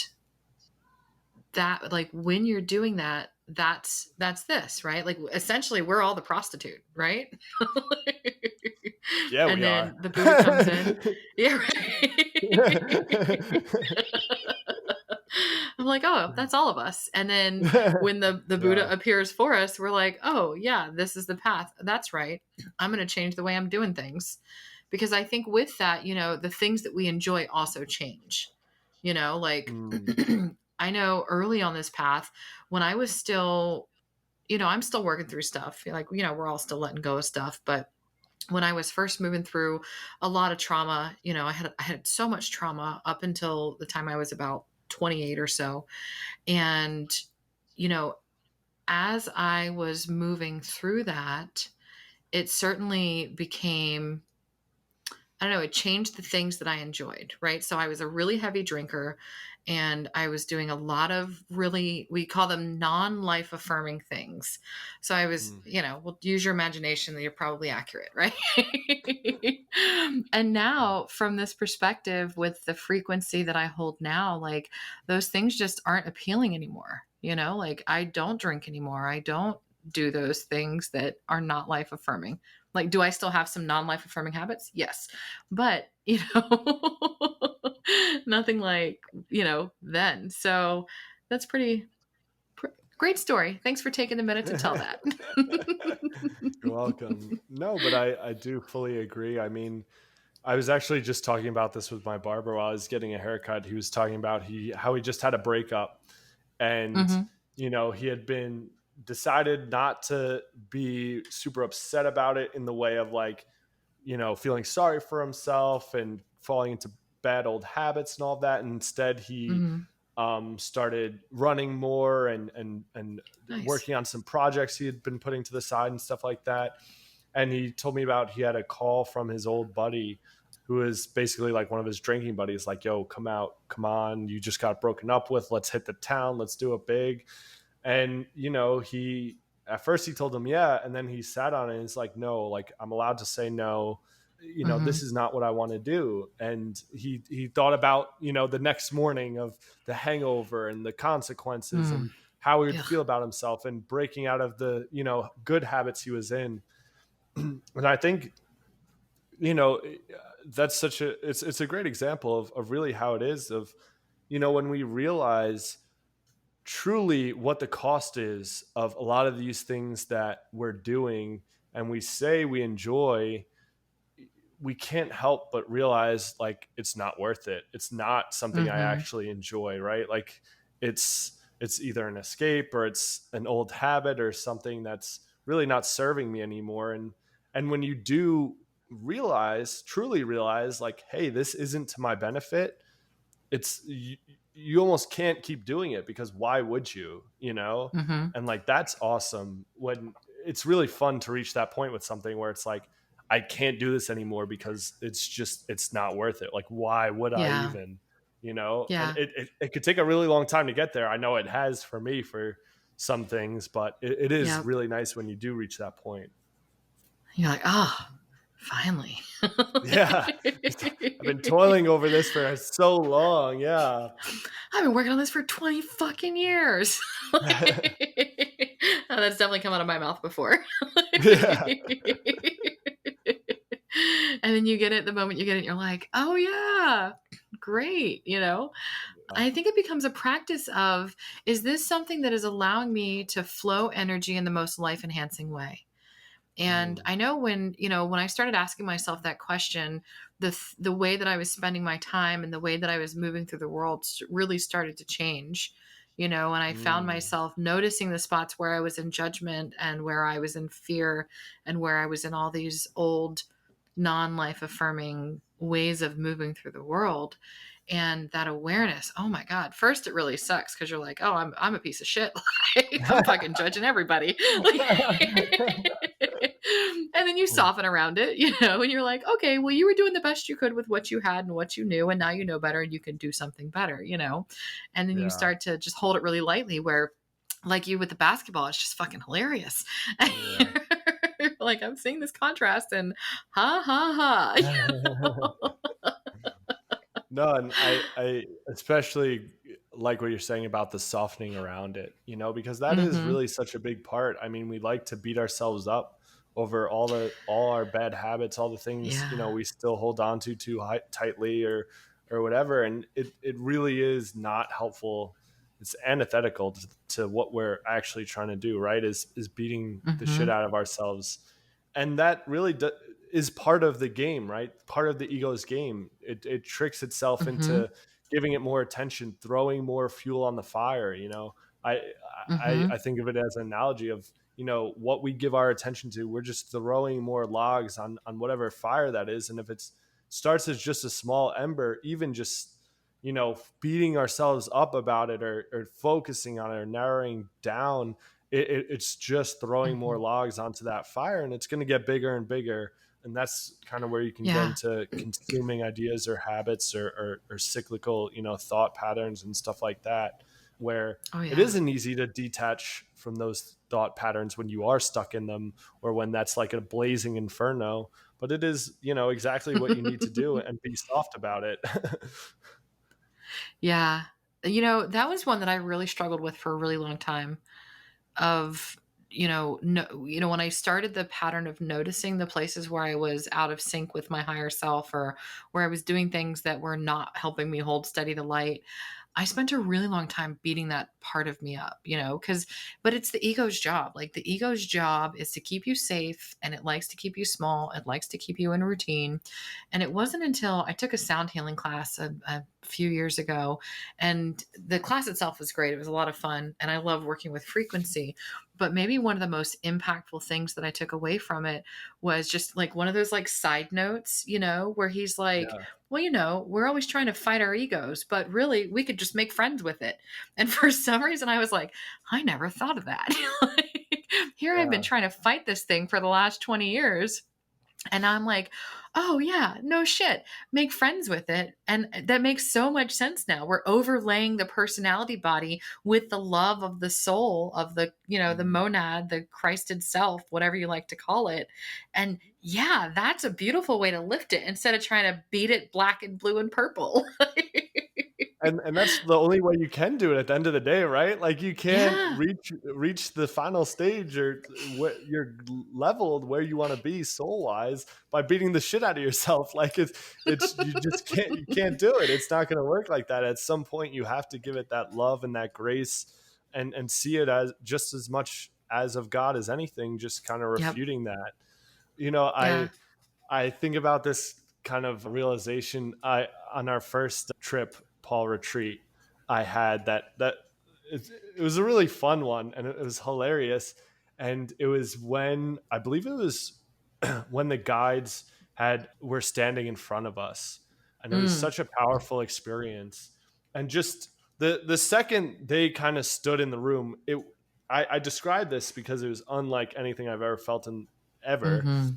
that, like, when you're doing that, that's this, right? Like, essentially we're all the prostitute, right? Yeah, And we are. then the Buddha comes in. Yeah, right. I'm like, oh, that's all of us. And then when the Yeah. Buddha appears for us, we're like, oh yeah, this is the path. That's right. I'm going to change the way I'm doing things. Because I think with that, the things that we enjoy also change. Like, Mm, I know early on this path, when I was still, I'm still working through stuff. Like, we're all still letting go of stuff. But when I was first moving through a lot of trauma, I had so much trauma up until the time I was about 28 or so. And, you know, as I was moving through that, it certainly became, I don't know, it changed the things that I enjoyed, right? So I was a really heavy drinker, and I was doing a lot of really, we call them non-life affirming things. So I was, mm, well, use your imagination, that you're probably accurate, right? And now, from this perspective, with the frequency that I hold now, like, those things just aren't appealing anymore. Like, I don't drink anymore. I don't do those things that are not life affirming. Like, do I still have some non-life affirming habits? Yes. But, nothing like, then. So that's great story. Thanks for taking the minute to tell that. You're welcome. No, but I do fully agree. I mean, I was actually just talking about this with my barber while I was getting a haircut. He was talking about how he just had a breakup, and Hmm. he had been decided not to be super upset about it in the way of like, feeling sorry for himself and falling into bad old habits and all that. And instead, he Hmm. started running more and Nice. working on some projects he had been putting to the side and stuff like that. And he told me about he had a call from his old buddy who is basically like one of his drinking buddies, like, yo, come out, come on, you just got broken up with, let's hit the town, let's do it big. And he at first he told him yeah, and then he sat on it and he's like, no, like, I'm allowed to say no, this Hmm. is not what I want to do. And he thought about the next morning of the hangover and the consequences Mm. and how he would Ugh. feel about himself and breaking out of the good habits he was in. And I think you know that's such a it's a great example of really how it is of when we realize truly what the cost is of a lot of these things that we're doing and we say we enjoy, we can't help but realize like it's not worth it. It's not something I Hmm. actually enjoy, right? Like it's either an escape or it's an old habit or something that's really not serving me anymore. And when you do truly realize like, hey, this isn't to my benefit, you almost can't keep doing it because why would you? Hmm. And like that's awesome when it's really fun to reach that point with something where it's like I can't do this anymore because it's not worth it. Like why would I Yeah. even? And Yeah. it could take a really long time to get there. I know it has for me for some things, but it is Yep. really nice when you do reach that point. You're like, oh, finally. Yeah. I've been toiling over this for so long. Yeah. I've been working on this for 20 fucking years. Oh, that's definitely come out of my mouth before. Yeah. And then you get it the moment you get it, you're like, oh yeah, great. I think it becomes a practice of, is this something that is allowing me to flow energy in the most life enhancing way? And Mm, I know when I started asking myself that question, the way that I was spending my time and the way that I was moving through the world really started to change. And I found mm, myself noticing the spots where I was in judgment and where I was in fear and where I was in all these old non-life affirming ways of moving through the world. And that awareness, oh my god, first it really sucks because you're like, oh, I'm a piece of shit. Like, I'm fucking judging everybody. Like, And then you Mm. soften around it, and you're like, okay, well, you were doing the best you could with what you had and what you knew, and now you know better and you can do something better. And then you Yeah. start to just hold it really lightly, where, like you with the basketball, it's just fucking hilarious. Yeah. Like, I'm seeing this contrast and ha ha ha. No, and I especially like what you're saying about the softening around it, because that is Hmm. really such a big part. I mean, we like to beat ourselves up over all our bad habits, all the things, Yeah. we still hold on to too tightly or whatever, and it really is not helpful. It's antithetical to what we're actually trying to do, right? Is beating the shit Hmm. out of ourselves, and that really is part of the game, right? Part of the ego's game. It tricks itself Hmm. into giving it more attention, throwing more fuel on the fire. I I Hmm. think of it as an analogy of what we give our attention to. We're just throwing more logs on whatever fire that is, and if it starts as just a small ember, even just beating ourselves up about it or focusing on it or narrowing down, it's just throwing more Hmm. logs onto that fire, and it's going to get bigger and bigger. And that's kind of where you can get Yeah. into consuming ideas or habits or cyclical thought patterns and stuff like that, where Oh it yeah. isn't easy to detach from those thought patterns when you are stuck in them, or when that's like a blazing inferno. But it is exactly what you need to do, and be soft about it. Yeah. That was one that I really struggled with for a really long time, of, no, when I started the pattern of noticing the places where I was out of sync with my higher self, or where I was doing things that were not helping me hold steady the light. I spent a really long time beating that part of me up, but it's the ego's job. Like, the ego's job is to keep you safe, and it likes to keep you small. It likes to keep you in a routine. And it wasn't until I took a sound healing class a few years ago, and the class itself was great. It was a lot of fun, and I love working with frequency. But maybe one of the most impactful things that I took away from it was just like one of those like side notes, where he's like, Yeah, well, we're always trying to fight our egos, but really we could just make friends with it. And for some reason, I was like, I never thought of that. Like, here I've been yeah. trying to fight this thing for the last 20 years. And I'm like, oh, yeah, no shit. Make friends with it. And that makes so much sense now. We're overlaying the personality body with the love of the soul of the Mhm. monad, the Christed self, whatever you like to call it. And yeah, that's a beautiful way to lift it instead of trying to beat it black and blue and purple. And that's the only way you can do it at the end of the day, right? Like, you can't Yeah. reach the final stage, or what you're leveled where you want to be soul wise, by beating the shit out of yourself. Like, it's you can't do it. It's not going to work like that. At some point, you have to give it that love and that grace, and see it as just as much as of God as anything. Just kind of Yep. refuting that. You know, Yeah. I think about this kind of realization. I On our first trip, Paul retreat, I had that it was a really fun one, and it was hilarious. And it was when, I believe it was when the guides had were standing in front of us, and it was Mm. such a powerful experience. And just the second they kind of stood in the room, I described this because it was unlike anything I've ever felt in ever. Hmm.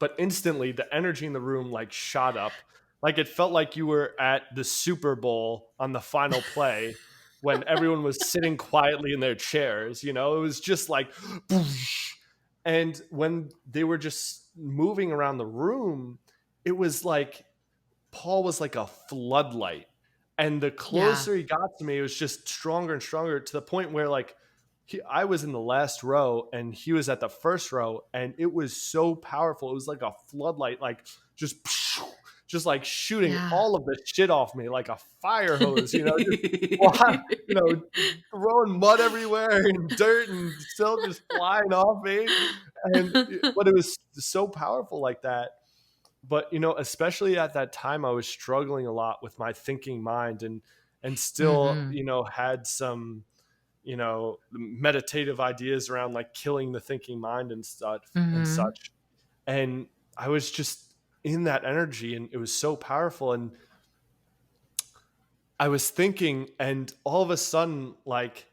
But instantly the energy in the room like shot up. Like, it felt like you were at the Super Bowl on the final play, when everyone was sitting quietly in their chairs. It was just like boosh. And when they were just moving around the room, it was like Paul was like a floodlight. And the Yeah. closer he got to me, it was just stronger and stronger, to the point where, like, I was in the last row and he was at the first row, and it was so powerful. It was like a floodlight, like, just just like shooting Yeah. all of the shit off me like a fire hose, just fly, throwing mud everywhere and dirt and still just flying off me. But it was so powerful like that. But especially at that time, I was struggling a lot with my thinking mind, and still Hmm. had some meditative ideas around, like, killing the thinking mind and stuff and Hmm. such. And I was just in that energy, and it was so powerful. And I was thinking, and all of a sudden, like,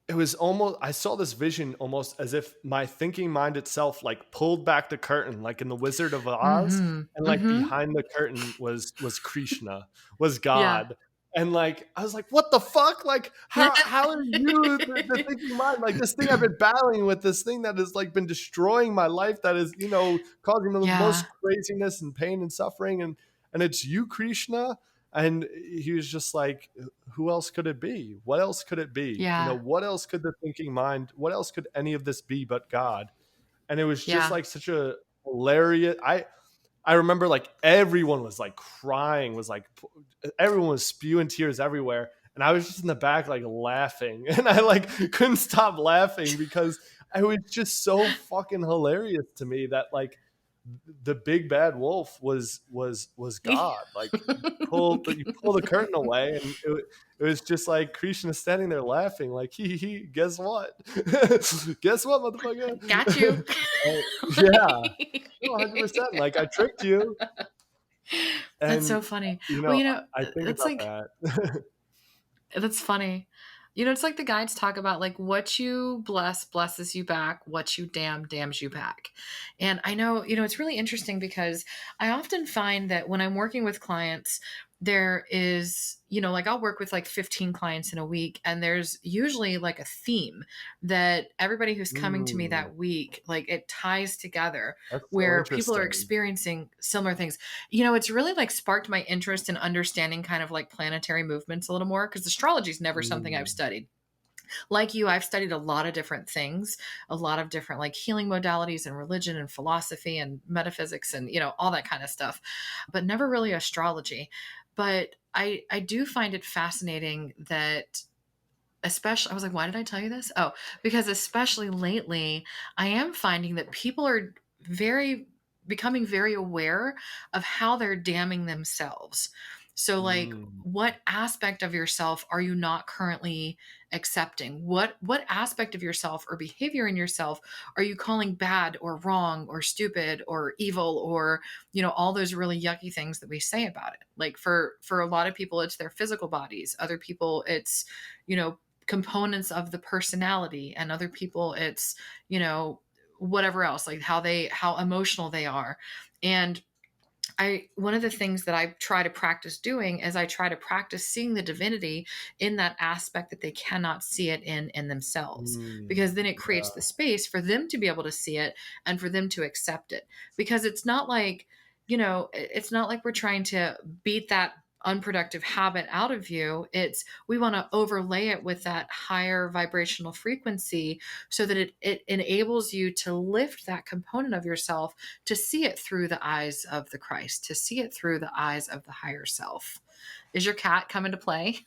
it was almost, I saw this vision almost as if my thinking mind itself like pulled back the curtain like in the Wizard of Oz, Mhm. and like Mhm. behind the curtain was Krishna, was Yeah. God. And like I was like, what the fuck? Like how are you the thinking mind? Like this thing I've been battling with, this thing that has like been destroying my life, that is, causing the most Yeah. craziness and pain and suffering, and it's you, Krishna. And he was just like, who else could it be? What else could it be? Yeah. What else could the thinking mind, what else could any of this be but God? And it was just Yeah. like such a hilarious. I remember like everyone was like crying, was like everyone was spewing tears everywhere. And I was just in the back like laughing. And I like couldn't stop laughing because it was just so fucking hilarious to me that like the big bad wolf was God. Like you pull the curtain away, and it was just like Krishna standing there laughing, like he. Guess what? Guess what, Got you. motherfucker? Yeah, 100%. Like I tricked you, That's and so funny. Well, I think it's about like that. that's funny. It's like the guides talk about like what you bless blesses you back, what you damn damns you back. And I know, it's really interesting because I often find that when I'm working with clients, there is, like I'll work with like 15 clients in a week, and there's usually like a theme that everybody who's coming to me Mm, that week, like it ties together that's so where people are interesting. experiencing similar things. It's really like sparked my interest in understanding kind of like planetary movements a little more, because astrology is never something I've Mm, studied. Like you, I've studied a lot of different things, a lot of different like healing modalities and religion and philosophy and metaphysics and, all that kind of stuff, but never really astrology. But I do find it fascinating that, especially, I was like, why did I tell you this? Oh, because especially lately, I am finding that people are very becoming very aware of how they're damning themselves. So like, mm, what aspect of yourself are you not currently accepting? What aspect of yourself or behavior in yourself are you calling bad or wrong or stupid or evil, or all those really yucky things that we say about it? Like for a lot of people it's their physical bodies, other people it's components of the personality, and other people it's whatever else, like how emotional they are. And one of the things that I try to practice doing is I try to practice seeing the divinity in that aspect that they cannot see it in themselves, mm, because then it creates the yeah. space for them to be able to see it and for them to accept it. Because it's not like, it's not like we're trying to beat that unproductive habit out of you. It's we want to overlay it with that higher vibrational frequency so that it enables you to lift that component of yourself, to see it through the eyes of the Christ, to see it through the eyes of the higher self. Is your cat coming to play?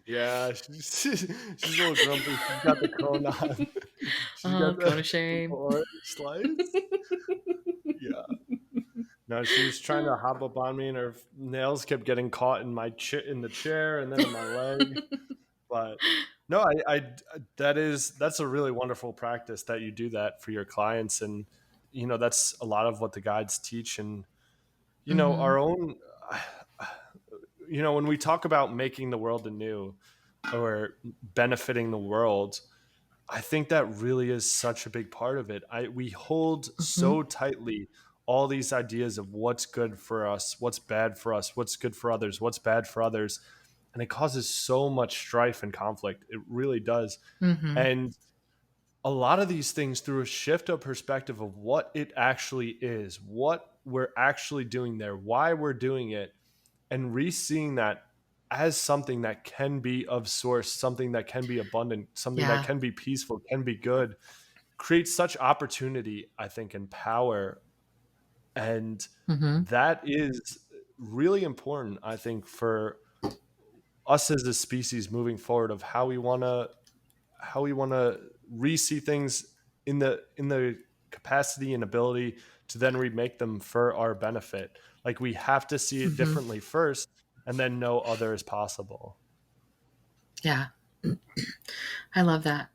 Yeah, she's a little grumpy. She's got the cone on. She's got Oh, cone of the shame. orange slice. Yeah. No, she was trying to hop up on me, and her nails kept getting caught in in the chair, and then in my leg. But no, that's a really wonderful practice that you do that for your clients, and that's a lot of what the guides teach, and Hmm. our own. When we talk about making the world anew or benefiting the world, I think that really is such a big part of it. We hold Hmm. so tightly all these ideas of what's good for us, what's bad for us, what's good for others, what's bad for others, and it causes so much strife and conflict. It really does. Hmm. And a lot of these things, through a shift of perspective of what it actually is, what we're actually doing there, why we're doing it, and re-seeing that as something that can be of source, something that can be abundant, something that Yeah. can be peaceful, can be good, creates such opportunity, I think, and power. And Hmm. that is really important, I think, for us as a species moving forward, of how we want to re-see things in the capacity and ability to then remake them for our benefit. Like we have to see it Hmm. differently first, and then no other is possible. Yeah. I love that.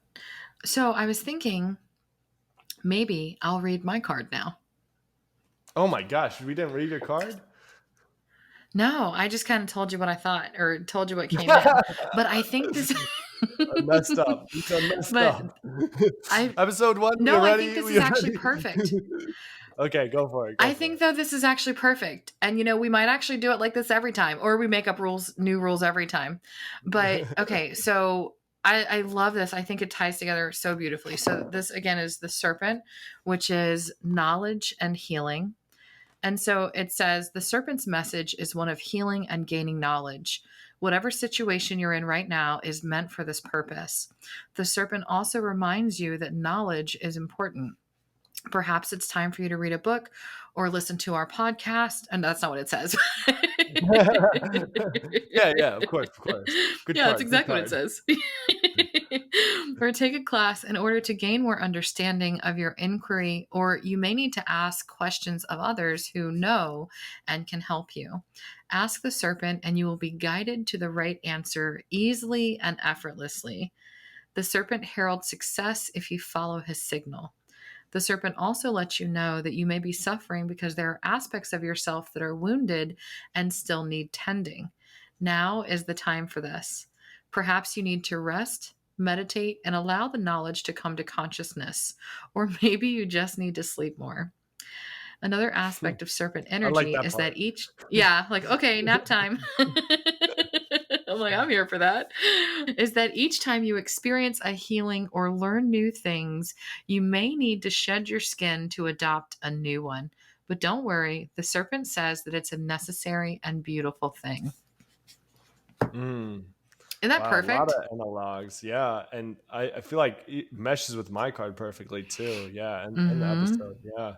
So I was thinking maybe I'll read my card now. Oh my gosh, we didn't read your card. No, I just kind of told you what I thought or told you what came in. But I think this. I messed up. You said messed But up. I Episode 1, we no, I think ready? this is We actually ready? perfect. Okay, go for it. Go I for think it. though this is actually perfect. And we might actually do it like this every time, or we make up new rules every time. But okay, so I love this. I think it ties together so beautifully. So this again is the serpent, which is knowledge and healing. And so it says the serpent's message is one of healing and gaining knowledge. Whatever situation you're in right now is meant for this purpose. The serpent also reminds you that knowledge is important. Perhaps it's time for you to read a book or listen to our podcast. And that's not what it says. Yeah, yeah, of course, of course. Good Yeah, that's card, good exactly what it card. says. Or take a class in order to gain more understanding of your inquiry, or you may need to ask questions of others who know and can help you. Ask the serpent, and you will be guided to the right answer easily and effortlessly. The serpent heralds success if you follow his signal. The serpent also lets you know that you may be suffering because there are aspects of yourself that are wounded and still need tending. Now is the time for this. Perhaps you need to rest, meditate, and allow the knowledge to come to consciousness. Or maybe you just need to sleep more. Another aspect of serpent I like energy that is that part. yeah, like, okay, nap time. I'm like, I'm here for that. Is that each time you experience a healing or learn new things, you may need to shed your skin to adopt a new one. But don't worry, the serpent says that it's a necessary and beautiful thing. Mm. Isn't that Wow, a lot perfect? of analogs. Yeah. And I feel like it meshes with my card perfectly too. Yeah. And the Mm-hmm. episode. Yeah.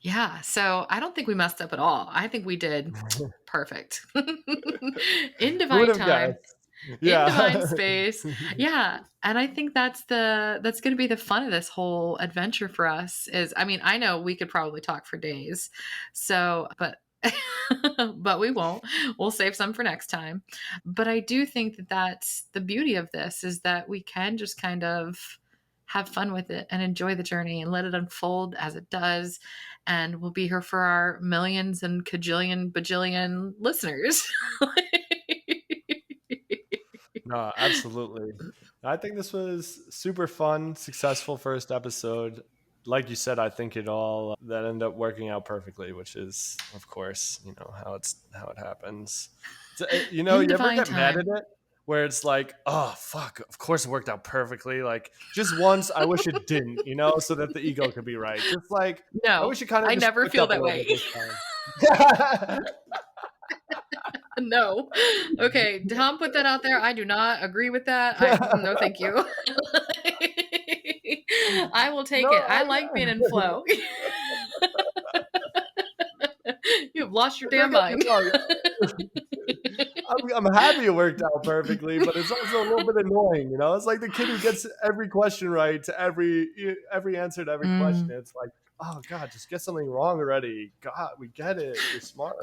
Yeah. So I don't think we messed up at all. I think we did perfect. In Who would divine have time, guessed? in Yeah. divine space. Yeah. And I think that's going to be the fun of this whole adventure for us is, I mean, I know we could probably talk for days. So, but but we won't. We'll save some for next time. But I do think that that's the beauty of this is that we can just kind of have fun with it and enjoy the journey and let it unfold as it does. And we'll be here for our millions and cajillion bajillion listeners. No, absolutely. I think this was super fun, successful first episode. Like you said, I think it all that ended up working out perfectly, which is, of course, how it happens. So, In you ever divine get mad at time. it where it's like, oh fuck, of course it worked out perfectly. Like just once, I wish it didn't, so that the ego could be right. Just like I No, wish it kind of I just never clicked feel up a that little bit way. this time. No. Okay, Tom put that out there. I do not agree with that. No, thank you. I will take No, it. I like being in flow. You've lost your don't damn get me mind. wrong. I'm happy it worked out perfectly, but it's also a little bit annoying. It's like the kid who gets every question right to every answer to every question. Mm. It's like, oh god, just get something wrong already. God, we get it. You're smart.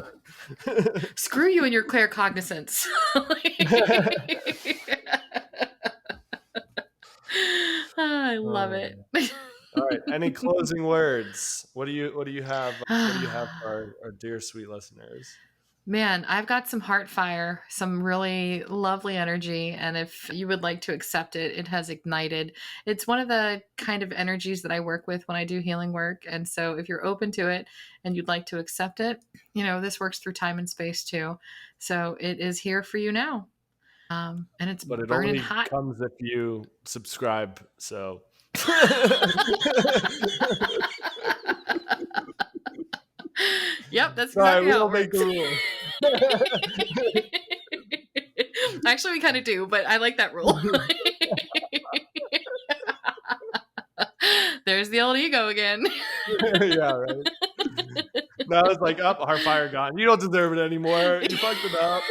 Screw you and your claircognizance. I love it. All right. Any closing words? What do you have? What do you have for our dear sweet listeners? Man, I've got some heart fire, some really lovely energy. And if you would like to accept it, it has ignited. It's one of the kind of energies that I work with when I do healing work. And so if you're open to it and you'd like to accept it, this works through time and space too. So it is here for you now. And it's But it burning only hot. comes if you subscribe. So Yep, that's sorry, exactly we how it don't make the works. rules. Actually, we kind of do, but I like that rule. There's the old ego again. Yeah, right. Now it's like, up, our fire gone. You don't deserve it anymore. You fucked it up.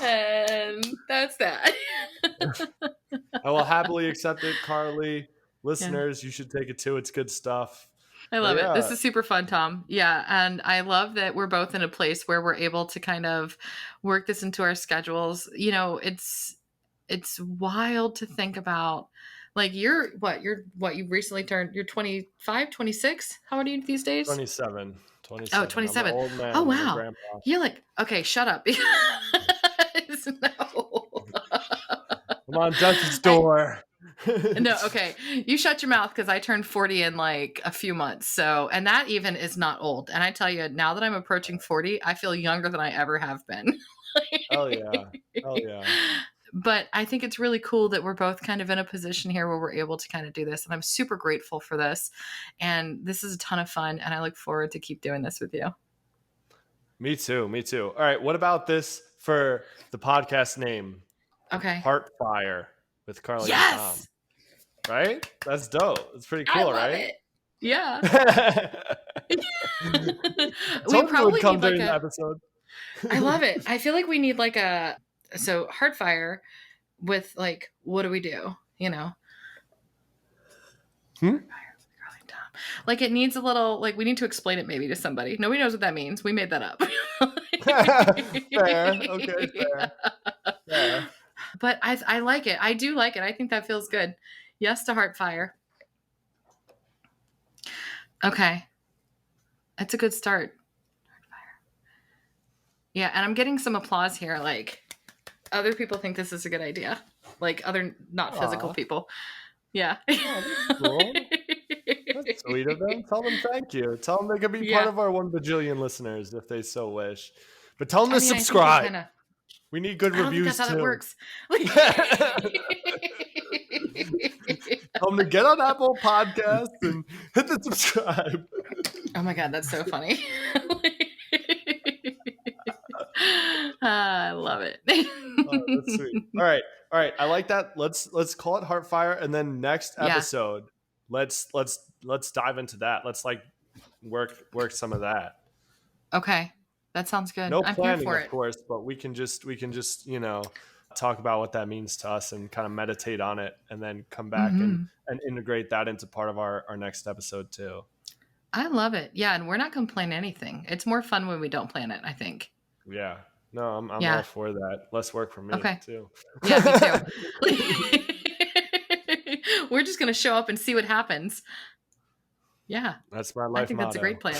And that's that. I will happily accept it, Carly. Yeah. Listeners, you should take it too. It's good stuff. I But love it. yeah, This is super fun, Tom. Yeah. And I love that we're both in a place where we're able to kind of work this into our schedules. It's wild to think about. Like you recently turned, you're 25, 26. How old are you these days? 27. Oh, 27. I'm an 27. old Oh, man. I'm a wow. grandpa. You're like, okay, shut up. No. I'm on death's door. No, okay. You shut your mouth because I turned 40 in like a few months. So, and that even is not old. And I tell you, now that I'm approaching 40, I feel younger than I ever have been. Hell yeah. Hell yeah. But I think it's really cool that we're both kind of in a position here where we're able to kind of do this. And I'm super grateful for this. And this is a ton of fun. And I look forward to keep doing this with you. Me too. Me too. All right. What about this for the podcast name? Okay. Heartfire with Carly and Tom. Yes. Right? That's dope. It's pretty I cool, love right? it. Yeah. We Told you it would probably come need like during the a, episode. I love it. I feel like we need like so Heartfire with like, what do we do? You know? Like it needs a little, like we need to explain it maybe to somebody. Nobody knows what that means. We made that up. Fair. Okay, fair. Fair. But I like it. I do like it. I think that feels good. Yes to Heartfire. Okay. That's a good start. Yeah, and I'm getting some applause here. Like other people think this is a good idea. Like other not physical people. Yeah. Oh, that's cool. That's sweet of them. Tell them thank you. Tell them they could be part of our 1 bajillion listeners if they so wish. But tell them to subscribe. We need good reviews too. I don't think that's how that works. Tell them to get on Apple Podcasts and hit the subscribe. Oh my God, that's so funny. I love it. Oh, that's sweet. All right. I like that. Let's call it Heartfire, and then next episode, let's dive into that. Let's like work some of that. Okay, that sounds good. No I'm planning, here for of course, but we can just talk about what that means to us and kind of meditate on it, and then come back and integrate that into part of our next episode too. I love it. Yeah, and we're not going to plan anything. It's more fun when we don't plan it, I think. Yeah. No, I'm all for that. Less work for me too. Yeah, me too. We're just going to show up and see what happens. Yeah. That's my life I think motto. that's a great plan.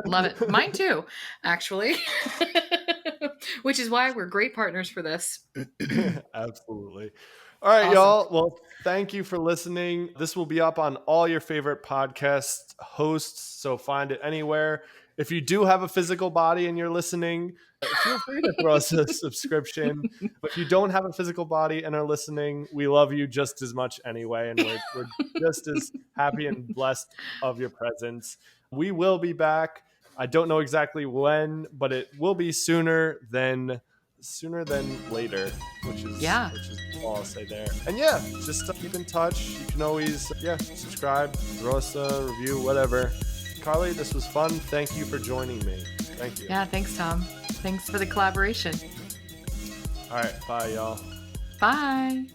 Love it. Mine too, actually. Which is why we're great partners for this. Absolutely. All right, y'all. Well, thank you for listening. This will be up on all your favorite podcast hosts, so find it anywhere. If you do have a physical body and you're listening, feel free to throw us a subscription. But if you don't have a physical body and are listening, we love you just as much anyway, and we're just as happy and blessed of your presence. We will be back. I don't know exactly when, but it will be sooner than later, which is all I'll say there. And yeah, just keep in touch. You can always subscribe, throw us a review, whatever. Carly, this was fun. Thank you for joining me. Thank you. Yeah, thanks, Tom. Thanks for the collaboration. All right, bye, y'all. Bye.